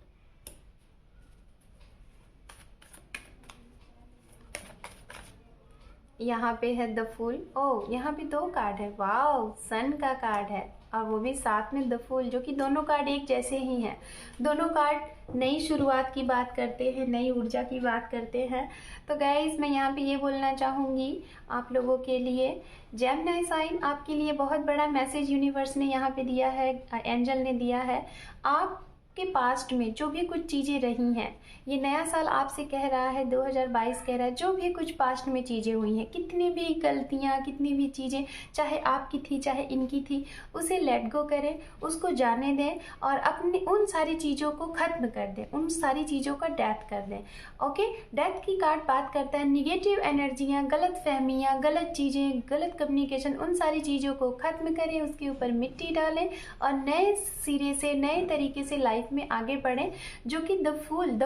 यहाँ पे है द फूल। ओह, यहाँ पे 2 कार्ड है। वाओ, सन का कार्ड है और वो भी साथ में द फूल, जो कि दोनों कार्ड एक जैसे ही हैं। दोनों कार्ड नई शुरुआत की बात करते हैं, नई ऊर्जा की बात करते हैं। तो गाइस मैं यहाँ पे ये बोलना चाहूँगी आप लोगों के लिए, जेमिनी साइन आपके लिए बहुत बड़ा मैसेज यूनिवर्स ने यहाँ पे दिया है, एंजल ने दिया है। आपके पास्ट में जो भी कुछ चीज़ें रही हैं, ये नया साल आपसे कह रहा है, 2022 कह रहा है, जो भी कुछ पास्ट में चीज़ें हुई हैं, कितनी भी गलतियाँ, कितनी भी चीज़ें, चाहे आपकी थी चाहे इनकी थी, उसे लेट गो करें, उसको जाने दें और अपने उन सारी चीज़ों को ख़त्म कर दें, उन सारी चीज़ों का डेथ कर दें। ओके, डेथ की कार्ड बात करता है निगेटिव एनर्जियाँ, गलत फहमियाँ, गलत चीज़ें, गलत कम्युनिकेशन, उन सारी चीज़ों को ख़त्म करें, उसके ऊपर मिट्टी डालें और नए सिरे से, नए तरीके से लाइफ में आगे बढ़ें। जो कि द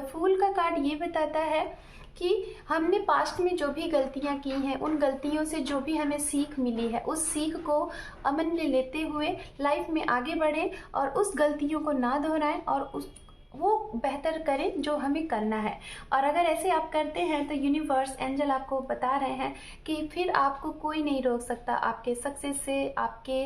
फूल का कार्ड ये बताता है कि हमने पास्ट में जो भी गलतियां की हैं, उन गलतियों से जो भी हमें सीख मिली है, उस सीख को अमन में लेते हुए लाइफ में आगे बढ़ें और उस गलतियों को ना दोहराएं और वो बेहतर करें जो हमें करना है। और अगर ऐसे आप करते हैं तो यूनिवर्स एंजल आपको बता रहे हैं कि फिर आपको कोई नहीं रोक सकता आपके सक्सेस से, आपके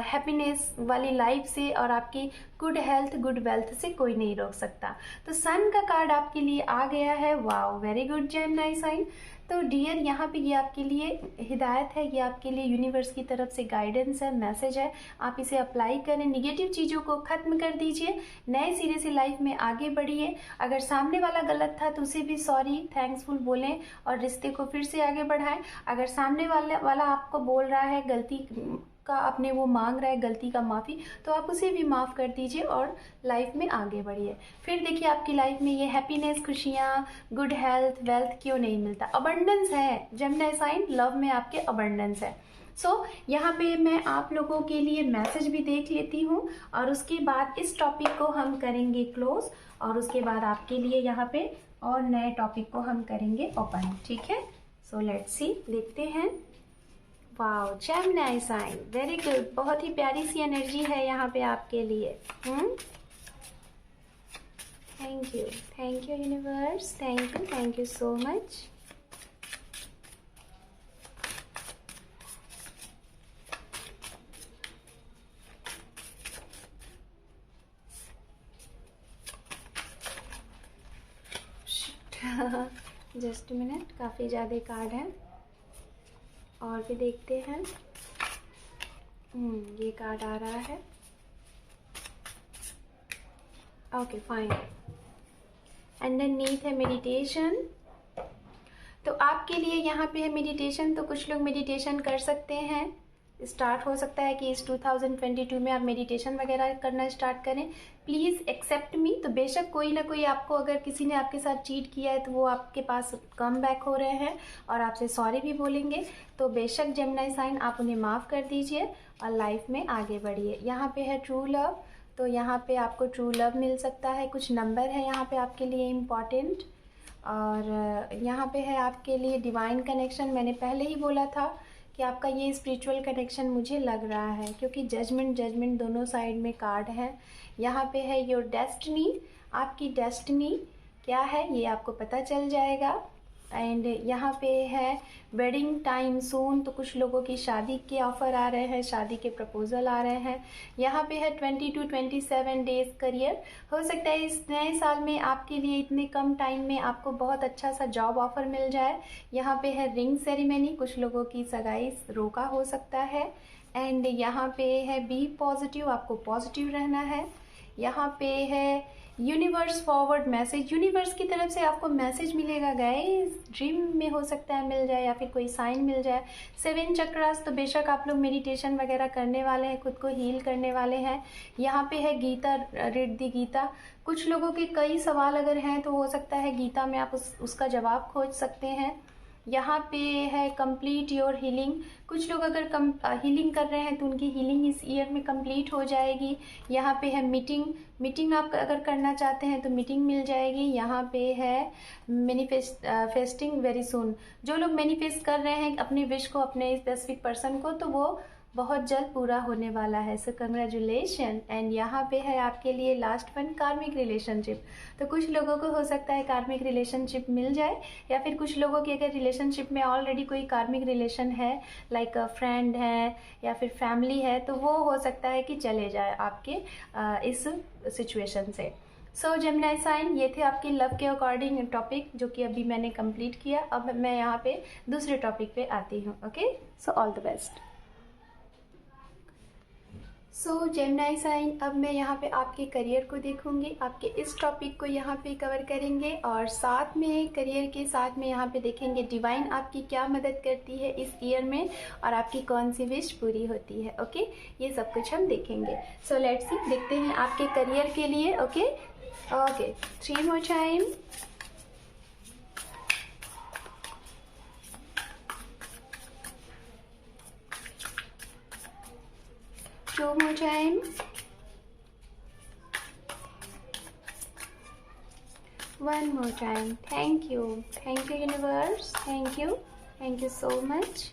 हैप्पीनेस वाली लाइफ से और आपकी गुड हेल्थ, गुड वेल्थ से कोई नहीं रोक सकता। तो सन का कार्ड आपके लिए आ गया है। Wow, very good Gemini sign. तो डियर, यहाँ पे ये आपके लिए हिदायत है, ये आपके लिए यूनिवर्स की तरफ से गाइडेंस है, मैसेज है। आप इसे अप्लाई करें, निगेटिव चीज़ों को ख़त्म कर दीजिए, नए सिरे से लाइफ में आगे बढ़िए। अगर सामने वाला गलत था तो उसे भी सॉरी, थैंक्सफुल बोलें और रिश्ते को फिर से आगे बढ़ाएं। अगर सामने वाला आपको बोल रहा है गलती का, अपने वो मांग रहा है गलती का माफ़ी, तो आप उसे भी माफ़ कर दीजिए और लाइफ में आगे बढ़िए। फिर देखिए आपकी लाइफ में ये हैप्पीनेस, खुशियाँ, गुड हेल्थ, वेल्थ क्यों नहीं मिलता। अबंडेंस है जेमिनी साइन, लव में आपके अबंडेंस है। यहाँ पे मैं आप लोगों के लिए मैसेज भी देख लेती हूँ और उसके बाद इस टॉपिक को हम करेंगे क्लोज और उसके बाद आपके लिए यहाँ पे और नए टॉपिक को हम करेंगे ओपन। ठीक है, सो लेट्स सी, देखते हैं। Wow, Gemini sign, very good. बहुत ही प्यारी सी एनर्जी है यहाँ पे आपके लिए। Thank you universe, thank you so much. Just minute, काफ़ी ज़्यादा कार्ड हैं और भी देखते हैं। ये कार्ड आ रहा है। Okay fine. अंडरनीथ है मेडिटेशन। तो आपके लिए यहाँ पे है मेडिटेशन, तो कुछ लोग मेडिटेशन कर सकते हैं। स्टार्ट हो सकता है कि इस 2022 में आप मेडिटेशन वगैरह करना स्टार्ट करें। प्लीज़ एक्सेप्ट मी। तो बेशक कोई ना कोई आपको, अगर किसी ने आपके साथ चीट किया है तो वो आपके पास कम बैक हो रहे हैं और आपसे सॉरी भी बोलेंगे। तो बेशक जेमिनी साइन, आप उन्हें माफ़ कर दीजिए और लाइफ में आगे बढ़िए। यहाँ पे है ट्रू लव, तो यहाँ पे आपको ट्रू लव मिल सकता है। कुछ नंबर है यहाँ पे आपके लिए इम्पॉर्टेंट और यहाँ पे है आपके लिए डिवाइन कनेक्शन। मैंने पहले ही बोला था कि आपका ये स्पिरिचुअल कनेक्शन मुझे लग रहा है, क्योंकि जजमेंट दोनों साइड में कार्ड है। यहाँ पे है योर डेस्टिनी, आपकी डेस्टिनी क्या है ये आपको पता चल जाएगा। एंड यहाँ पे है वेडिंग टाइम सून, तो कुछ लोगों की शादी के ऑफ़र आ रहे हैं, शादी के प्रपोजल आ रहे हैं। यहाँ पे है 20 to 27 डेज करियर। हो सकता है इस नए साल में आपके लिए इतने कम टाइम में आपको बहुत अच्छा सा जॉब ऑफ़र मिल जाए। यहाँ पे है रिंग सेरेमनी, कुछ लोगों की सगाई रोका हो सकता है। एंड यहाँ पे है बी पॉजिटिव, आपको पॉजिटिव रहना है। यहाँ पे है यूनिवर्स फॉरवर्ड मैसेज, यूनिवर्स की तरफ से आपको मैसेज मिलेगा गाइस, ड्रीम में हो सकता है मिल जाए या फिर कोई साइन मिल जाए। 7 चक्रास, तो बेशक आप लोग मेडिटेशन वगैरह करने वाले हैं, खुद को हील करने वाले हैं। यहाँ पे है गीता, रीड दी गीता। कुछ लोगों के कई सवाल अगर हैं तो हो सकता है गीता में आप उसका जवाब खोज सकते हैं। यहाँ पे है कंप्लीट योर हीलिंग, कुछ लोग अगर हीलिंग कर रहे हैं तो उनकी हीलिंग इस ईयर में कंप्लीट हो जाएगी। यहाँ पे है मीटिंग आप अगर करना चाहते हैं तो मीटिंग मिल जाएगी। यहाँ पे है मैनिफेस्टिंग वेरी सून, जो लोग मैनिफेस्ट कर रहे हैं अपने विश को, अपने स्पेसिफिक पर्सन को, तो वो बहुत जल्द पूरा होने वाला है। So congratulation. एंड यहाँ पे है आपके लिए लास्ट वन, कार्मिक रिलेशनशिप। तो कुछ लोगों को हो सकता है कार्मिक रिलेशनशिप मिल जाए, या फिर कुछ लोगों की अगर रिलेशनशिप में ऑलरेडी कोई कार्मिक रिलेशन है, लाइक फ्रेंड है या फिर फैमिली है, तो वो हो सकता है कि चले जाए आपके इस सिचुएशन से। सो जेमिनी साइन, ये थे आपके लव के अकॉर्डिंग टॉपिक जो कि अभी मैंने कंप्लीट किया। अब मैं यहाँ पे दूसरे टॉपिक पे आती हूँ। Okay, so all the best. So Gemini sign, अब मैं यहाँ पे आपके करियर को देखूंगी, आपके इस टॉपिक को यहाँ पे कवर करेंगे, और साथ में करियर के साथ में यहाँ पे देखेंगे डिवाइन आपकी क्या मदद करती है इस ईयर में, और आपकी कौन सी विश पूरी होती है। ओके, ये सब कुछ हम देखेंगे। सो लेट्स सी, देखते हैं आपके करियर के लिए। Okay, 3 more time। Two more time। One more time। Thank you universe, thank you so much।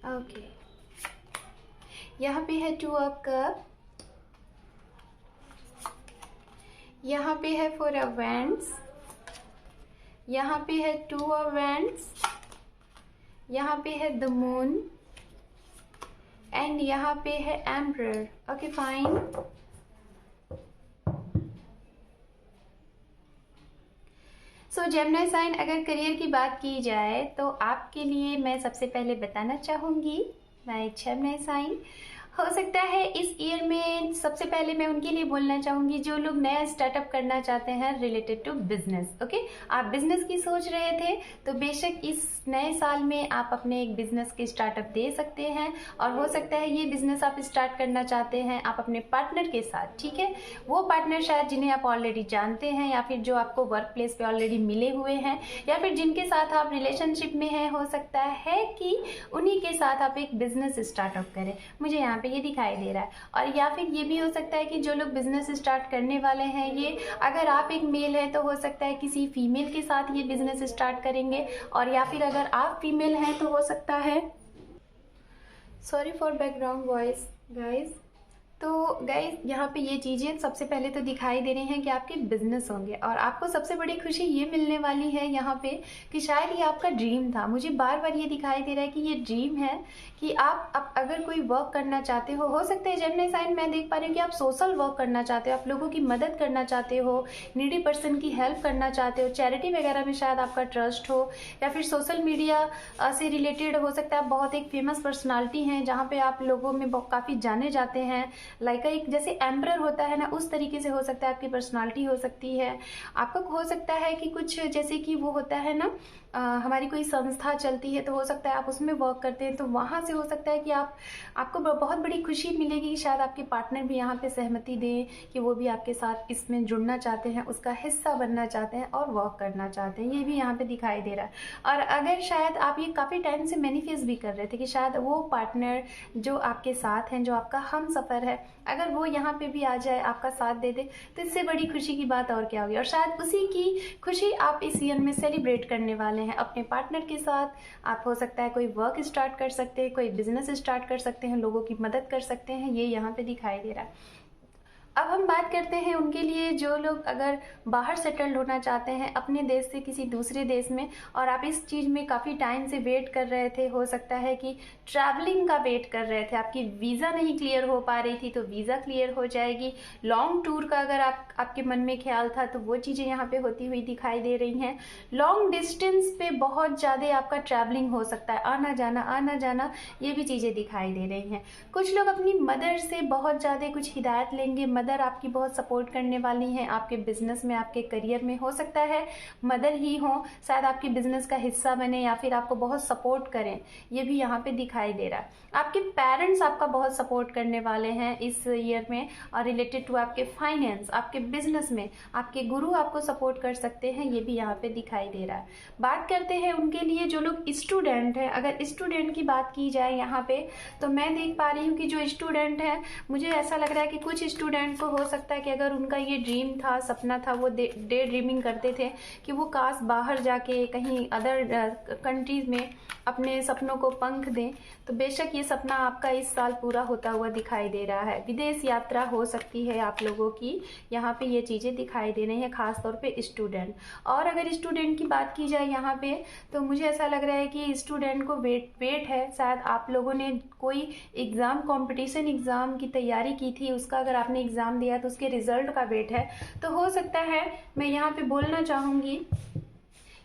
Okay, यहाँ पे है 2 of cup, यहाँ पे है 4 of wands, यहाँ पे है 2 of wands, यहाँ पे है the moon, एंड यहाँ पे है Emperor. Okay fine. So Gemini sign, अगर करियर की बात की जाए तो आपके लिए मैं सबसे पहले बताना चाहूँगी, माय जेमिनी साइन, हो सकता है इस ईयर में सबसे पहले मैं उनके लिए बोलना चाहूँगी जो लोग नया स्टार्टअप करना चाहते हैं रिलेटेड टू बिजनेस। ओके, आप बिजनेस की सोच रहे थे तो बेशक इस नए साल में आप अपने एक बिजनेस की स्टार्टअप दे सकते हैं, और हो सकता है ये बिजनेस आप स्टार्ट करना चाहते हैं आप अपने पार्टनर के साथ। ठीक है, वो पार्टनर शायद जिन्हें आप ऑलरेडी जानते हैं, या फिर जो आपको वर्क प्लेस पे ऑलरेडी मिले हुए हैं, या फिर जिनके साथ आप रिलेशनशिप में हैं। हो सकता है कि उन्हीं के साथ आप एक बिजनेस स्टार्टअप करें, मुझे यहाँ पे ये दिखाई दे रहा है। और या फिर ये भी हो सकता है कि जो लोग बिजनेस स्टार्ट करने वाले हैं, ये अगर आप एक मेल हैं तो हो सकता है किसी फीमेल के साथ ये बिजनेस स्टार्ट करेंगे, और या फिर अगर आप फीमेल हैं तो हो सकता है, sorry for background voice guys. तो गाइज यहाँ पे ये चीज़ें सबसे पहले तो दिखाई दे रही हैं कि आपके बिजनेस होंगे, और आपको सबसे बड़ी खुशी ये मिलने वाली है यहाँ पे कि शायद ये आपका ड्रीम था। मुझे बार बार ये दिखाई दे रहा है कि ये ड्रीम है कि आप अगर कोई वर्क करना चाहते हो सकता है जेमिनी साइन मैं देख पा रही हूँ कि आप सोशल वर्क करना चाहते हो, आप लोगों की मदद करना चाहते हो, नीडी पर्सन की हेल्प करना चाहते हो, चैरिटी वगैरह में शायद आपका ट्रस्ट हो, या फिर सोशल मीडिया से रिलेटेड हो सकता है आप बहुत एक फेमस पर्सनालिटी हैं जहाँ पे आप लोगों में काफ़ी जाने जाते हैं। लाइक एक जैसे एम्परर होता है ना, उस तरीके से हो सकता है आपकी पर्सनालिटी हो सकती है। आपका हो सकता है कि कुछ जैसे कि वो होता है ना, हमारी कोई संस्था चलती है तो हो सकता है आप उसमें वर्क करते हैं, तो वहाँ से हो सकता है कि आपको बहुत बड़ी खुशी मिलेगी कि शायद आपके पार्टनर भी यहाँ पे सहमति दें कि वो भी आपके साथ इसमें जुड़ना चाहते हैं, उसका हिस्सा बनना चाहते हैं और वर्क करना चाहते हैं। ये भी यहाँ पे दिखाई दे रहा है। और अगर शायद आप ये काफ़ी टाइम से मैनिफेस्ट भी कर रहे थे कि शायद वो पार्टनर जो आपके साथ हैं, जो आपका हम सफ़र है, अगर वो यहाँ पे भी आ जाए, आपका साथ दे दे, तो इससे बड़ी खुशी की बात और क्या होगी। और शायद उसी की खुशी आप इस ईयर में सेलिब्रेट करने वाले हैं अपने पार्टनर के साथ। आप हो सकता है कोई वर्क स्टार्ट कर सकते हैं, कोई बिजनेस स्टार्ट कर सकते हैं, लोगों की मदद कर सकते हैं, ये यहाँ पे दिखाई दे रहा है। अब हम बात करते हैं उनके लिए जो लोग अगर बाहर सेटल्ड होना चाहते हैं अपने देश से किसी दूसरे देश में, और आप इस चीज़ में काफ़ी टाइम से वेट कर रहे थे, हो सकता है कि ट्रैवलिंग का वेट कर रहे थे, आपकी वीज़ा नहीं क्लियर हो पा रही थी तो वीज़ा क्लियर हो जाएगी। लॉन्ग टूर का अगर आपके मन में ख्याल था तो वो चीज़ें यहाँ पे होती हुई दिखाई दे रही हैं। लॉन्ग डिस्टेंस पे बहुत ज़्यादा आपका ट्रैवलिंग हो सकता है, आना जाना ये भी चीज़ें दिखाई दे रही हैं। कुछ लोग अपनी मदर से बहुत ज़्यादा कुछ हिदायत लेंगे, मदर आपकी बहुत सपोर्ट करने वाली हैं आपके बिजनेस में, आपके करियर में। हो सकता है मदर ही हो, शायद आपके बिजनेस का हिस्सा बने या फिर आपको बहुत सपोर्ट करें, ये भी यहाँ पे दिखाई दे रहा है। आपके पेरेंट्स आपका बहुत सपोर्ट करने वाले हैं इस ईयर में, और रिलेटेड टू आपके फाइनेंस, आपके बिजनेस में आपके गुरु आपको सपोर्ट कर सकते हैं, ये भी यहाँ पे दिखाई दे रहा है। बात करते हैं उनके लिए जो लोग स्टूडेंट हैं। अगर स्टूडेंट की बात की जाए यहाँ पे, तो मैं देख पा रही हूँ कि जो स्टूडेंट है, मुझे ऐसा लग रहा है कि कुछ स्टूडेंट को हो सकता है कि अगर उनका ये ड्रीम था, सपना था, वो डे ड्रीमिंग करते थे कि वो काश बाहर जाके कहीं अदर कंट्रीज में अपने सपनों को पंख दें, तो बेशक ये सपना आपका इस साल पूरा होता हुआ दिखाई दे रहा है। विदेश यात्रा हो सकती है आप लोगों की, यहाँ पे ये चीज़ें दिखाई दे रही हैं, खास तौर पे स्टूडेंट। और अगर स्टूडेंट की बात की जाए यहाँ पे, तो मुझे ऐसा लग रहा है कि स्टूडेंट को वेट है, शायद आप लोगों ने कोई एग्ज़ाम, कंपटीशन एग्ज़ाम की तैयारी की थी, उसका अगर आपने एग्ज़ाम दिया तो उसके रिजल्ट का वेट है। तो हो सकता है, मैं यहाँ पे बोलना चाहूँगी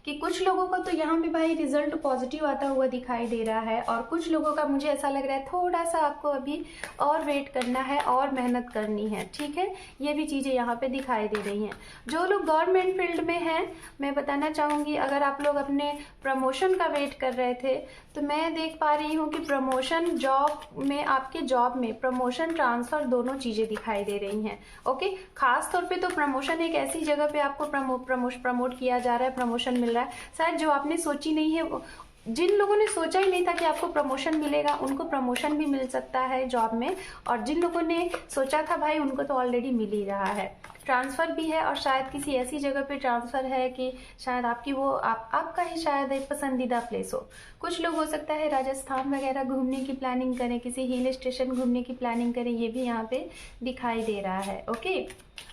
कि कुछ लोगों का तो यहाँ पे भाई रिजल्ट पॉजिटिव आता हुआ दिखाई दे रहा है, और कुछ लोगों का मुझे ऐसा लग रहा है थोड़ा सा आपको अभी और वेट करना है और मेहनत करनी है, ठीक है। ये भी चीज़ें यहाँ पे दिखाई दे रही हैं। जो लोग गवर्नमेंट फील्ड में हैं, मैं बताना चाहूँगी, अगर आप लोग अपने प्रमोशन का वेट कर रहे थे, तो मैं देख पा रही हूँ कि प्रमोशन जॉब में, आपके जॉब में प्रमोशन, ट्रांसफ़र, दोनों चीज़ें दिखाई दे रही हैं। ओके, खास तौर पे तो प्रमोशन एक ऐसी जगह पे आपको प्रमोट किया जा रहा है, प्रमोशन मिल रहा है, शायद जो आपने सोची नहीं है। जिन लोगों ने सोचा ही नहीं था कि आपको प्रमोशन मिलेगा, उनको प्रमोशन भी मिल सकता है जॉब में, और जिन लोगों ने सोचा था भाई, उनको तो ऑलरेडी मिल ही रहा है। ट्रांसफ़र भी है, और शायद किसी ऐसी जगह पे ट्रांसफ़र है कि शायद आपकी वो आपका ही शायद एक पसंदीदा प्लेस हो। कुछ लोग हो सकता है राजस्थान वगैरह घूमने की प्लानिंग करें, किसी हिल स्टेशन घूमने की प्लानिंग करें, ये भी यहाँ पे दिखाई दे रहा है। ओके,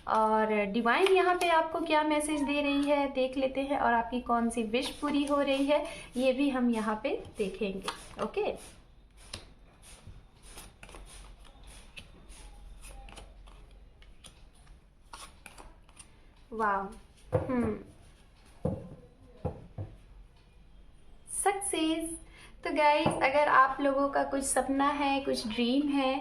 और डिवाइन यहाँ पे आपको क्या मैसेज दे रही है देख लेते हैं, और आपकी कौन सी विश पूरी हो रही है ये भी हम यहाँ पे देखेंगे। ओके, वाह, सक्सेस। तो गाइस, अगर आप लोगों का कुछ सपना है, कुछ ड्रीम है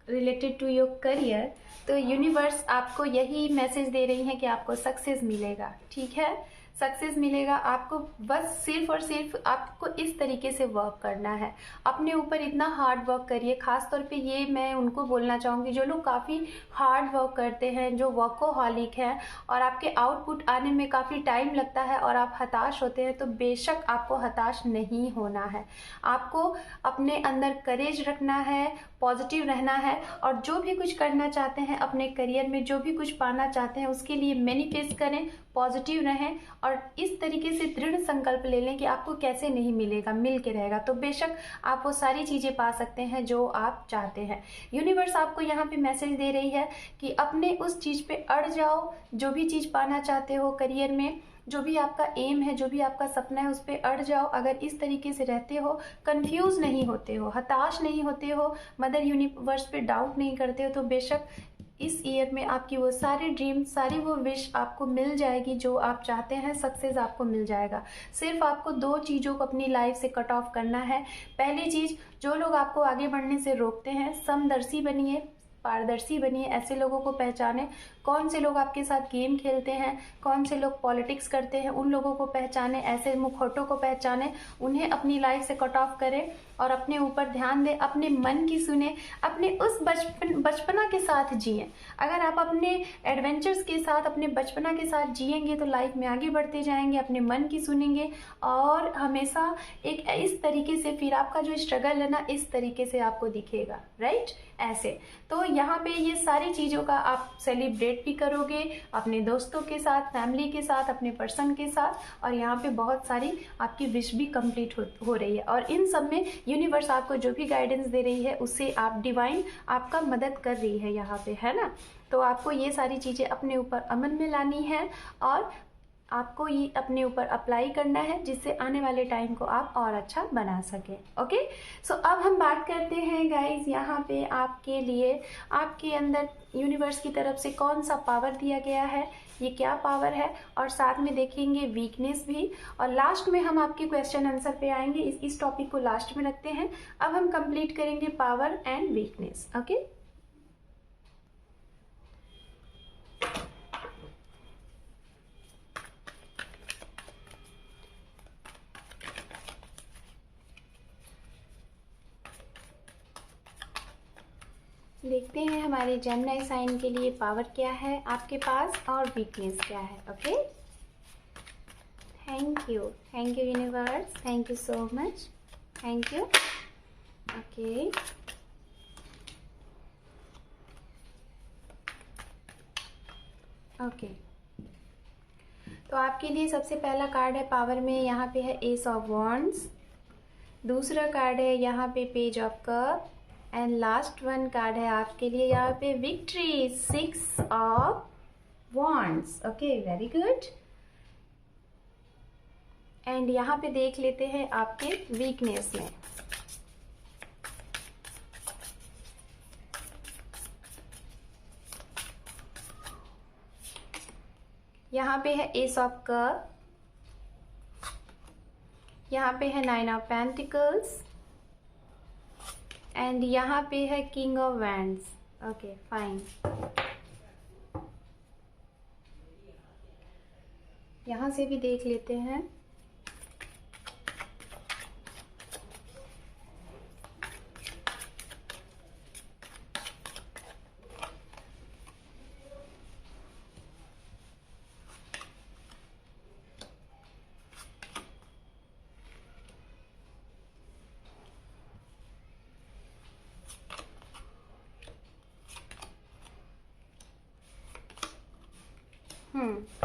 रिलेटेड टू योर करियर, तो यूनिवर्स आपको यही मैसेज दे रही है कि आपको सक्सेस मिलेगा, ठीक है। सक्सेस मिलेगा आपको, बस सिर्फ और सिर्फ आपको इस तरीके से वर्क करना है, अपने ऊपर इतना हार्ड वर्क करिए। खास तौर पे ये मैं उनको बोलना चाहूँगी जो लोग काफ़ी हार्ड वर्क करते हैं, जो वर्कोहॉलिक हैं, और आपके आउटपुट आने में काफ़ी टाइम लगता है और आप हताश होते हैं, तो बेशक आपको हताश नहीं होना है। आपको अपने अंदर करेज रखना है, पॉजिटिव रहना है, और जो भी कुछ करना चाहते हैं अपने करियर में, जो भी कुछ पाना चाहते हैं, उसके लिए मैनिफेस्ट करें, पॉजिटिव रहें, और इस तरीके से दृढ़ संकल्प ले लें कि आपको कैसे नहीं मिलेगा, मिल के रहेगा, तो बेशक आप वो सारी चीज़ें पा सकते हैं जो आप चाहते हैं। यूनिवर्स आपको यहाँ पे मैसेज दे रही है कि अपने उस चीज़ पे अड़ जाओ, जो भी चीज़ पाना चाहते हो करियर में, जो भी आपका एम है, जो भी आपका सपना है, उस पर अड़ जाओ। अगर इस तरीके से रहते हो, कंफ्यूज नहीं होते हो, हताश नहीं होते हो, मदर यूनिवर्स पे डाउट नहीं करते हो, तो बेशक इस ईयर में आपकी वो सारे ड्रीम, सारी वो विश आपको मिल जाएगी जो आप चाहते हैं, सक्सेस आपको मिल जाएगा। सिर्फ आपको 2 चीज़ों को अपनी लाइफ से कट ऑफ करना है। पहली चीज़, जो लोग आपको आगे बढ़ने से रोकते हैं, समदर्शी बनिए, पारदर्शी बनिए, ऐसे लोगों को पहचानें। कौन से लोग आपके साथ गेम खेलते हैं, कौन से लोग पॉलिटिक्स करते हैं, उन लोगों को पहचानें, ऐसे मुखौटों को पहचानें, उन्हें अपनी लाइफ से कट ऑफ करें और अपने ऊपर ध्यान दें, अपने मन की सुने, अपने उस बचपना के साथ जिएं। अगर आप अपने एडवेंचर्स के साथ, अपने बचपना के साथ जिएंगे तो लाइफ में आगे बढ़ते जाएंगे, अपने मन की सुनेंगे, और हमेशा एक इस तरीके से फिर आपका जो स्ट्रगल है ना, इस तरीके से आपको दिखेगा, राइट, ऐसे। तो यहाँ पे ये सारी चीज़ों का आप सेलिब्रेट भी करोगे अपने दोस्तों के साथ, फैमिली के साथ, अपने पर्सन के साथ, और यहाँ पे बहुत सारी आपकी विश भी कंप्लीट हो रही है। और इन सब में यूनिवर्स आपको जो भी गाइडेंस दे रही है उससे आप डिवाइन आपका मदद कर रही है यहाँ पे, है ना। तो आपको ये सारी चीज़ें अपने ऊपर अमल में लानी है और आपको ये अपने ऊपर अप्लाई करना है, जिससे आने वाले टाइम को आप और अच्छा बना सकें। ओके, सो अब हम बात करते हैं गाइस यहाँ पे आपके लिए, आपके अंदर यूनिवर्स की तरफ से कौन सा पावर दिया गया है, ये क्या पावर है, और साथ में देखेंगे वीकनेस भी, और लास्ट में हम आपके क्वेश्चन आंसर पे आएंगे। इस टॉपिक को लास्ट में रखते हैं। अब हम कंप्लीट करेंगे पावर एंड वीकनेस। ओके, देखते हैं हमारे जेमिनी साइन के लिए पावर क्या है आपके पास और वीकनेस क्या है। Okay, thank you universe, thank you so much, thank you. Okay, okay, तो आपके लिए सबसे पहला कार्ड है पावर में, यहाँ पे है एस ऑफ वॉन्ड्स। दूसरा कार्ड है यहाँ पे page of cup, and last one card है आपके लिए यहाँ पे victory, 6 of wands. Okay, very good. And यहाँ पे देख लेते हैं आपके वीकनेस में। यहाँ पे है एस ऑफ कप, यहाँ पे है 9 ऑफ पेंटिकल्स, एंड यहाँ पे है king of wands. Okay, fine. यहाँ से भी देख लेते हैं।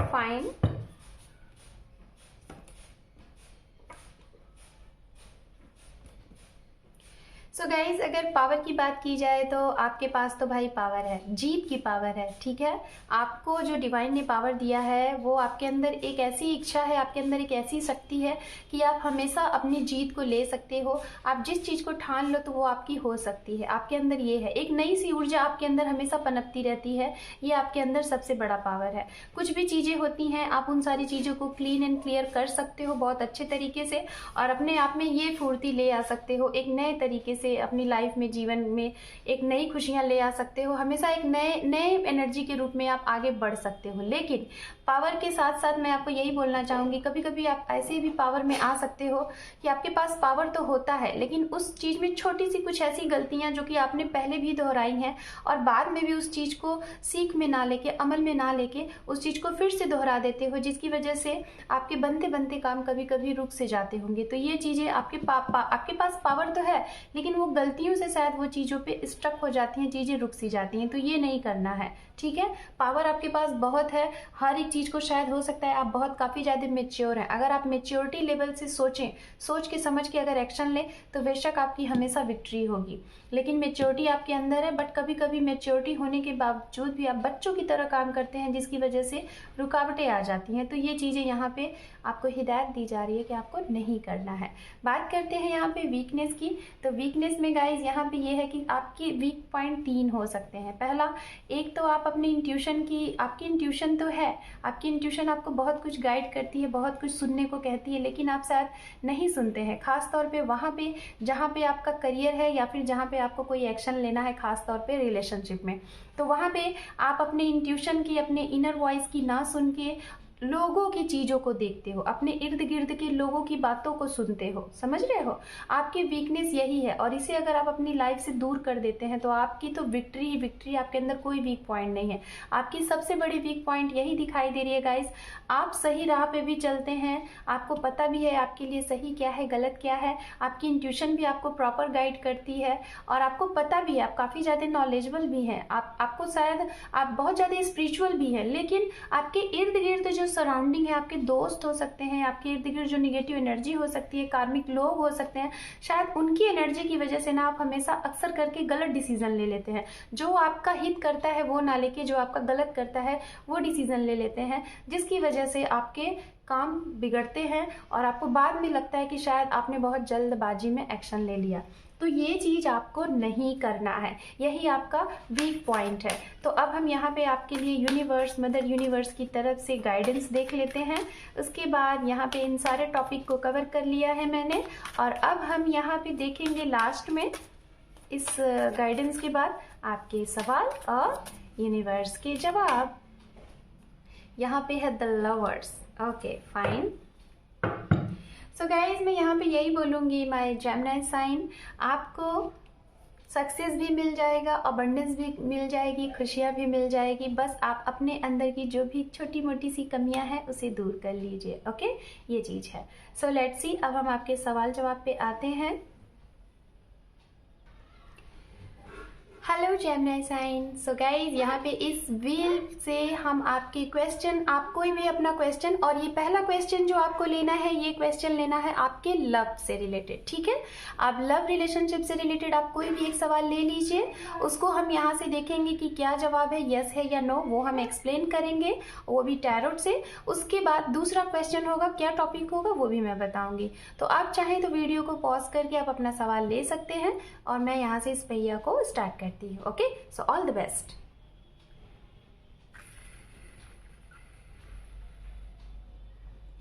फाइन। सो गाइज, अगर पावर की बात की जाए तो आपके पास तो भाई पावर है, जीत की पावर है, ठीक है। आपको जो डिवाइन ने पावर दिया है वो आपके अंदर एक ऐसी इच्छा है, आपके अंदर एक ऐसी शक्ति है कि आप हमेशा अपनी जीत को ले सकते हो। आप जिस चीज़ को ठान लो तो वो आपकी हो सकती है। आपके अंदर ये है, एक नई सी ऊर्जा आपके अंदर हमेशा पनपती रहती है। ये आपके अंदर सबसे बड़ा पावर है। कुछ भी चीज़ें होती हैं, आप उन सारी चीज़ों को क्लीन एंड क्लियर कर सकते हो बहुत अच्छे तरीके से, और अपने आप में ये फुर्ती ले आ सकते हो। एक नए तरीके से अपनी लाइफ में, जीवन में एक नई खुशियां ले आ सकते हो। हमेशा एक नए एनर्जी के रूप में आप आगे बढ़ सकते हो। लेकिन पावर के साथ साथ मैं आपको यही बोलना चाहूंगी, कभी कभी आप ऐसे भी पावर में आ सकते हो कि आपके पास पावर तो होता है, लेकिन उस चीज में छोटी सी कुछ ऐसी गलतियां जो कि आपने पहले भी दोहराई हैं और बाद में भी उस चीज को सीख में ना लेके, अमल में ना लेके उस चीज को फिर से दोहरा देते हो, जिसकी वजह से आपके बनते बनते काम कभी कभी रुक से जाते होंगे। तो ये चीजें आपके पास पावर तो है, लेकिन वो गलतियों से शायद वो चीज़ों पे स्टक हो जाती हैं, चीज़ें रुक सी जाती हैं। तो ये नहीं करना है, ठीक है। पावर आपके पास बहुत है, हर एक चीज़ को शायद हो सकता है आप बहुत काफ़ी ज़्यादा मेच्योर हैं। अगर आप मेच्योरिटी लेवल से सोचें, सोच के समझ के अगर एक्शन लें तो बेशक आपकी हमेशा विक्ट्री होगी। लेकिन मेच्योरिटी आपके अंदर है, बट कभी कभी मेच्योरिटी होने के बावजूद भी आप बच्चों की तरह काम करते हैं, जिसकी वजह से रुकावटें आ जाती हैं। तो ये चीज़ें यहाँ पे आपको हिदायत दी जा रही है कि आपको नहीं करना है। बात करते हैं यहाँ पे वीकनेस की। तो वीकनेस में गाइज यहाँ पे ये है कि आपकी वीक पॉइंट 3 हो सकते हैं। पहला, एक तो आप अपनी इंट्यूशन की, आपकी इंट्यूशन तो है, आपकी इंट्यूशन आपको बहुत कुछ गाइड करती है, बहुत कुछ सुनने को कहती है, लेकिन आप शायद नहीं सुनते हैं। खास तौर पे वहाँ पे जहाँ पे आपका करियर है या फिर जहाँ पे आपको कोई एक्शन लेना है, खास तौर पे रिलेशनशिप में, तो वहाँ पे आप अपने इंट्यूशन की, अपने इनर वॉइस की ना सुन के लोगों की चीज़ों को देखते हो, अपने इर्द गिर्द के लोगों की बातों को सुनते हो, समझ रहे हो। आपकी वीकनेस यही है और इसे अगर आप अपनी लाइफ से दूर कर देते हैं तो आपकी तो विक्ट्री ही विक्ट्री, आपके अंदर कोई वीक पॉइंट नहीं है। आपकी सबसे बड़ी वीक पॉइंट यही दिखाई दे रही है गाइस। आप सही राह पे भी चलते हैं, आपको पता भी है आपके लिए सही क्या है गलत क्या है, आपकी इंट्यूशन भी आपको प्रॉपर गाइड करती है और आपको पता भी है, आप काफ़ी ज़्यादा नॉलेजेबल भी हैं, आपको शायद आप बहुत ज़्यादा स्पिरिचुअल भी हैं, लेकिन आपके इर्द गिर्द जो सराउंडिंग है, आपके दोस्त हो सकते हैं, आपके इर्द गिर्द जो निगेटिव एनर्जी हो सकती है, कार्मिक लोग हो सकते हैं, शायद उनकी एनर्जी की वजह से ना आप हमेशा अक्सर करके गलत डिसीजन ले लेते हैं। जो आपका हित करता है वो ना लेके जो आपका गलत करता है वो डिसीजन ले लेते हैं, जिसकी वजह से आपके काम बिगड़ते हैं और आपको बाद में लगता है कि शायद आपने बहुत जल्दबाजी में एक्शन ले लिया। तो ये चीज़ आपको नहीं करना है, यही आपका वीक पॉइंट है। तो अब हम यहाँ पे आपके लिए यूनिवर्स, मदर यूनिवर्स की तरफ से गाइडेंस देख लेते हैं। उसके बाद यहाँ पे इन सारे टॉपिक को कवर कर लिया है मैंने और अब हम यहाँ पे देखेंगे लास्ट में इस गाइडेंस के बाद आपके सवाल और यूनिवर्स के जवाब। यहाँ पे है the lovers. Okay fine. So guys मैं यहाँ पे यही बोलूँगी, माय जेमिनी साइन, आपको सक्सेस भी मिल जाएगा, अबंडेंस भी मिल जाएगी, खुशियाँ भी मिल जाएगी। बस आप अपने अंदर की जो भी छोटी मोटी सी कमियां हैं उसे दूर कर लीजिए। ओके, ये चीज़ है। सो लेट्स सी, अब हम आपके सवाल जवाब पे आते हैं। Hello Gemini sign. So guys यहाँ पे इस व्हील से हम आपके क्वेश्चन, आप कोई भी अपना क्वेश्चन, और ये पहला क्वेश्चन जो आपको लेना है, ये क्वेश्चन लेना है आपके लव से रिलेटेड, ठीक है। आप लव रिलेशनशिप से रिलेटेड आप कोई भी एक सवाल ले लीजिए, उसको हम यहाँ से देखेंगे कि क्या जवाब है, यस है या नो, वो हम एक्सप्लेन करेंगे, वो भी टैरोट से। उसके बाद दूसरा क्वेश्चन होगा, क्या टॉपिक होगा वो भी मैं बताऊंगी। तो आप चाहें तो वीडियो को पॉज करके आप अपना सवाल ले सकते हैं और मैं यहाँ से इस पहिया को स्टार्ट करती हूँ। Okay, so all the best.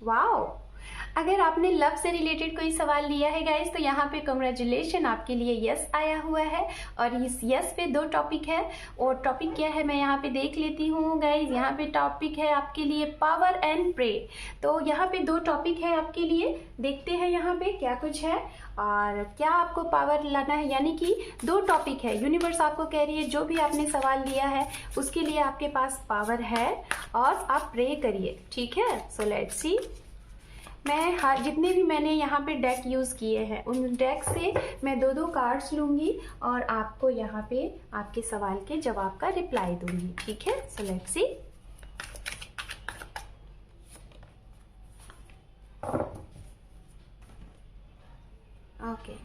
Wow, अगर आपने लव से रिलेटेड कोई सवाल लिया है गाइस तो यहाँ पे कांग्रेचुलेशन, आपके लिए यस आया हुआ है और इस यस पे दो टॉपिक है। और टॉपिक क्या है मैं यहाँ पे देख लेती हूँ गाइस। यहाँ पे टॉपिक है आपके लिए पावर एंड प्रे। तो यहाँ पे दो टॉपिक है आपके लिए, देखते हैं यहाँ पे क्या कुछ है और क्या आपको पावर लाना है। यानी कि दो टॉपिक है, यूनिवर्स आपको कह रही है जो भी आपने सवाल लिया है उसके लिए आपके पास पावर है और आप प्रे करिए, ठीक है। सो लेट्स सी, मैं जितने भी मैंने यहाँ पे डेक यूज़ किए हैं उन डेक से मैं दो दो कार्ड्स लूँगी और आपको यहाँ पे आपके सवाल के जवाब का रिप्लाई दूँगी, ठीक है। So let's see, okay,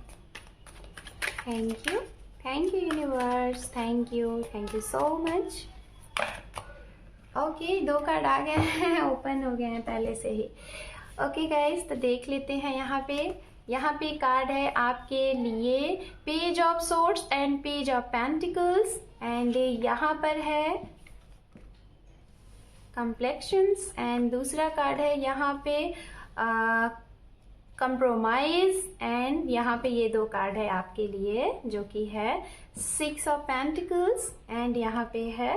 thank you universe, thank you so much. Okay, दो कार्ड आ गए हैं, ओपन हो गए हैं पहले से ही। ओके गाइज, तो देख लेते हैं यहाँ पे कार्ड है आपके लिए page of swords and page of pentacles and यहाँ पर है कम्प्लेक्शंस एंड दूसरा कार्ड है यहाँ पे कंप्रोमाइज एंड यहाँ पे ये दो कार्ड है आपके लिए जो कि है 6 ऑफ पेंटिकल्स एंड यहाँ पे है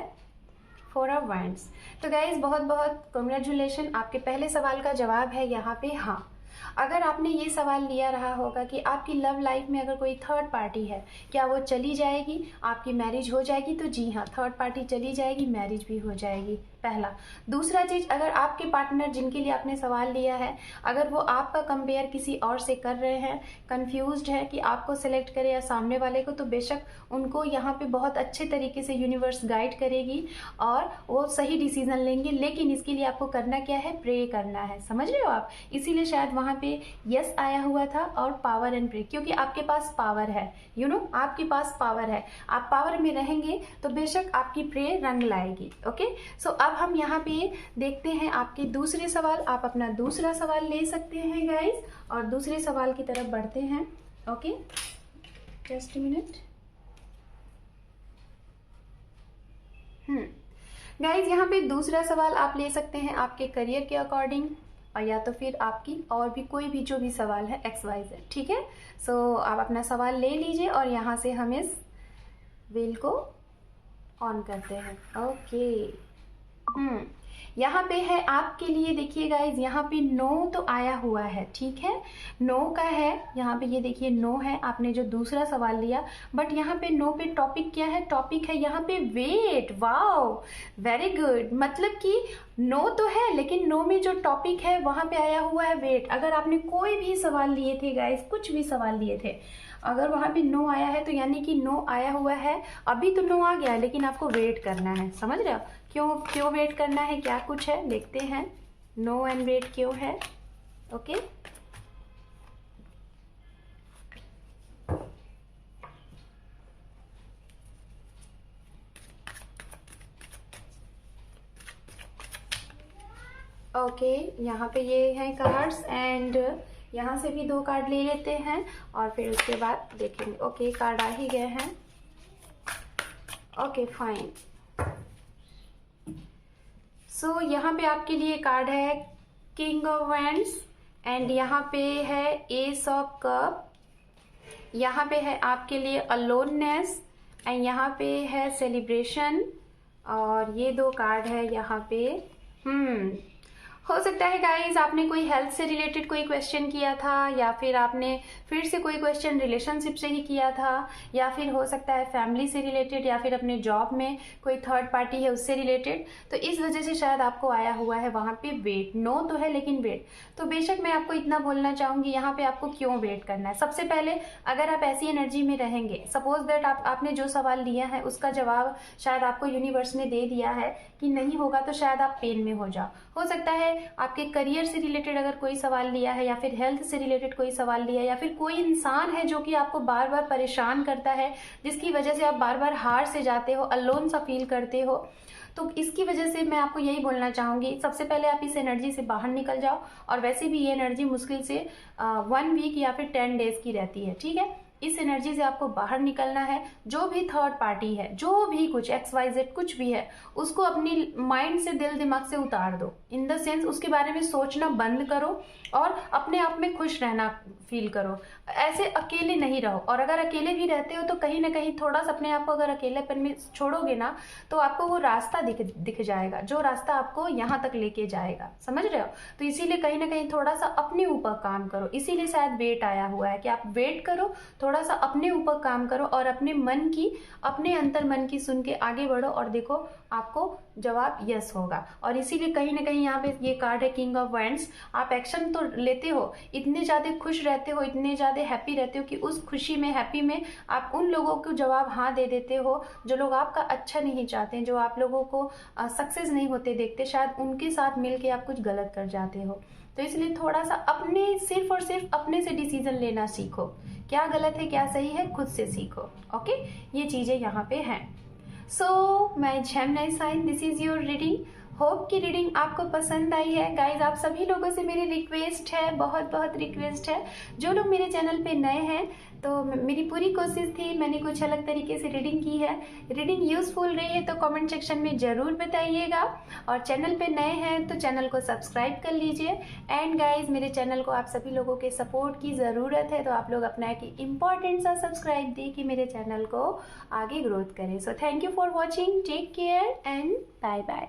4 ऑफ वांड्स। तो गाइज बहुत बहुत कंग्रेचुलेशन, आपके पहले सवाल का जवाब है यहाँ पे हाँ। अगर आपने ये सवाल लिया रहा होगा कि आपकी लव लाइफ में अगर कोई थर्ड पार्टी है क्या वो चली जाएगी, आपकी मैरिज हो जाएगी, तो जी हाँ, थर्ड पार्टी चली जाएगी, मैरिज भी हो जाएगी, पहला। दूसरा चीज़, अगर आपके पार्टनर जिनके लिए आपने सवाल लिया है अगर वो आपका कंपेयर किसी और से कर रहे हैं, कंफ्यूज्ड है कि आपको सेलेक्ट करे या सामने वाले को, तो बेशक उनको यहाँ पे बहुत अच्छे तरीके से यूनिवर्स गाइड करेगी और वो सही डिसीजन लेंगे। लेकिन इसके लिए आपको करना क्या है, प्रे करना है, समझ रहे हो आप। इसीलिए शायद वहाँ पे यस आया हुआ था और पावर एंड प्रे, क्योंकि आपके पास पावर है, आपके पास पावर है, आप पावर में रहेंगे तो बेशक आपकी प्रे रंग लाएगी। ओके, सो अब हम यहाँ पे देखते हैं आपके दूसरे सवाल। आप अपना दूसरा सवाल ले सकते हैं गाइज और दूसरे सवाल की तरफ बढ़ते हैं। Okay, just a minute. Guys यहाँ पे दूसरा सवाल आप ले सकते हैं आपके करियर के अकॉर्डिंग और या तो फिर आपकी और भी कोई भी जो भी सवाल है XYZ, ठीक है। सो आप अपना सवाल ले लीजिए और यहाँ से हम इस व्हील को ऑन करते हैं। ओके, यहाँ पे है आपके लिए, देखिए गाइज यहाँ पे नो तो आया हुआ है, ठीक है, नो का है यहाँ पे, ये देखिए नो है, आपने जो दूसरा सवाल लिया, बट यहाँ पे नो पे टॉपिक क्या है, टॉपिक है यहाँ पे वेट। वाओ, वेरी गुड, मतलब कि नो तो है लेकिन नो में जो टॉपिक है वहाँ पे आया हुआ है वेट। अगर आपने कोई भी सवाल लिए थे गाइज, कुछ भी सवाल लिए थे, अगर वहाँ पे नो आया है तो यानी कि नो आया हुआ है। अभी तो नो आ गया है लेकिन आपको वेट करना है, समझ रहे हो? क्यों वेट करना है, क्या कुछ है, देखते हैं नो एंड वेट क्यों है। ओके, यहाँ पे ये हैं कार्ड्स, एंड यहाँ से भी 2 कार्ड ले लेते हैं और फिर उसके बाद देखेंगे। ओके, कार्ड आ ही गए हैं। ओके फाइन, सो यहाँ पे आपके लिए कार्ड है किंग ऑफ वैंड्स, एंड यहाँ पे है एस ऑफ कप, यहाँ पे है आपके लिए अलोननेस, एंड यहाँ पे है सेलिब्रेशन, और ये 2 कार्ड है यहाँ पे। हो सकता है गाइज आपने कोई हेल्थ से रिलेटेड कोई क्वेश्चन किया था, या फिर आपने फिर से कोई क्वेश्चन रिलेशनशिप से ही किया था, या फिर हो सकता है फैमिली से रिलेटेड, या फिर अपने जॉब में कोई थर्ड पार्टी है उससे रिलेटेड, तो इस वजह से शायद आपको आया हुआ है वहाँ पे वेट। नो तो है लेकिन वेट, तो बेशक मैं आपको इतना बोलना चाहूँगी यहाँ पे आपको क्यों वेट करना है। सबसे पहले अगर आप ऐसी एनर्जी में रहेंगे, सपोज दैट आपने जो सवाल लिया है उसका जवाब शायद आपको यूनिवर्स ने दे दिया है कि नहीं होगा, तो शायद आप पेन में हो जाओ। हो सकता है आपके करियर से रिलेटेड अगर कोई सवाल लिया है, या फिर हेल्थ से रिलेटेड कोई सवाल लिया है, या फिर कोई इंसान है जो कि आपको बार बार परेशान करता है, जिसकी वजह से आप बार बार हार से जाते हो, अलोन सा फील करते हो, तो इसकी वजह से मैं आपको यही बोलना चाहूँगी, सबसे पहले आप इस एनर्जी से बाहर निकल जाओ। और वैसे भी ये एनर्जी मुश्किल से 1 वीक या फिर 10 डेज की रहती है, ठीक है। इस एनर्जी से आपको बाहर निकलना है। जो भी थर्ड पार्टी है, जो भी कुछ XYZ कुछ भी है, उसको अपनी माइंड से, दिल दिमाग से उतार दो। इन द सेंस उसके बारे में सोचना बंद करो और अपने आप में खुश रहना फील करो। ऐसे अकेले नहीं रहो, और अगर अकेले भी रहते हो तो कहीं ना कहीं थोड़ा सा अपने आप को अगर अकेलेपन में छोड़ोगे ना, तो आपको वो रास्ता दिख जाएगा, जो रास्ता आपको यहाँ तक लेके जाएगा, समझ रहे हो? तो इसीलिए कहीं ना कहीं थोड़ा सा अपने ऊपर काम करो। इसीलिए शायद वेट आया हुआ है कि आप वेट करो, थोड़ा सा अपने ऊपर काम करो, और अपने मन की, अपने अंतर मन की सुन के आगे बढ़ो, और देखो आपको जवाब यस होगा। और इसीलिए कहीं ना कहीं यहाँ पे ये कार्ड है किंग ऑफ वैंड्स। आप एक्शन तो लेते हो, इतने ज़्यादा खुश रहते हो, इतने ज़्यादा हैप्पी रहते हो कि उस खुशी में, हैप्पी में आप उन लोगों को जवाब हाँ दे देते हो जो लोग आपका अच्छा नहीं चाहते, जो आप लोगों को सक्सेस नहीं होते देखते, शायद उनके साथ मिल के आप कुछ गलत कर जाते हो। तो इसलिए थोड़ा सा अपने, सिर्फ और सिर्फ अपने से डिसीजन लेना सीखो। क्या गलत है क्या सही है खुद से सीखो। ओके, ये चीज़ें यहाँ पे हैं। So my Gemini sign, this is your reading. Hope की रीडिंग आपको पसंद आई है। गाइज आप सभी लोगों से मेरी रिक्वेस्ट है, बहुत बहुत रिक्वेस्ट है, जो लोग मेरे चैनल पे नए हैं, तो मेरी पूरी कोशिश थी, मैंने कुछ अलग तरीके से रीडिंग की है। रीडिंग यूजफुल रही है तो कमेंट सेक्शन में ज़रूर बताइएगा, और चैनल पे नए हैं तो चैनल को सब्सक्राइब कर लीजिए। एंड गाइज मेरे चैनल को आप सभी लोगों के सपोर्ट की ज़रूरत है, तो आप लोग अपना एक इम्पॉर्टेंट सा सब्सक्राइब दे कि मेरे चैनल को आगे ग्रोथ करें। So thank you for watching, take care and bye bye.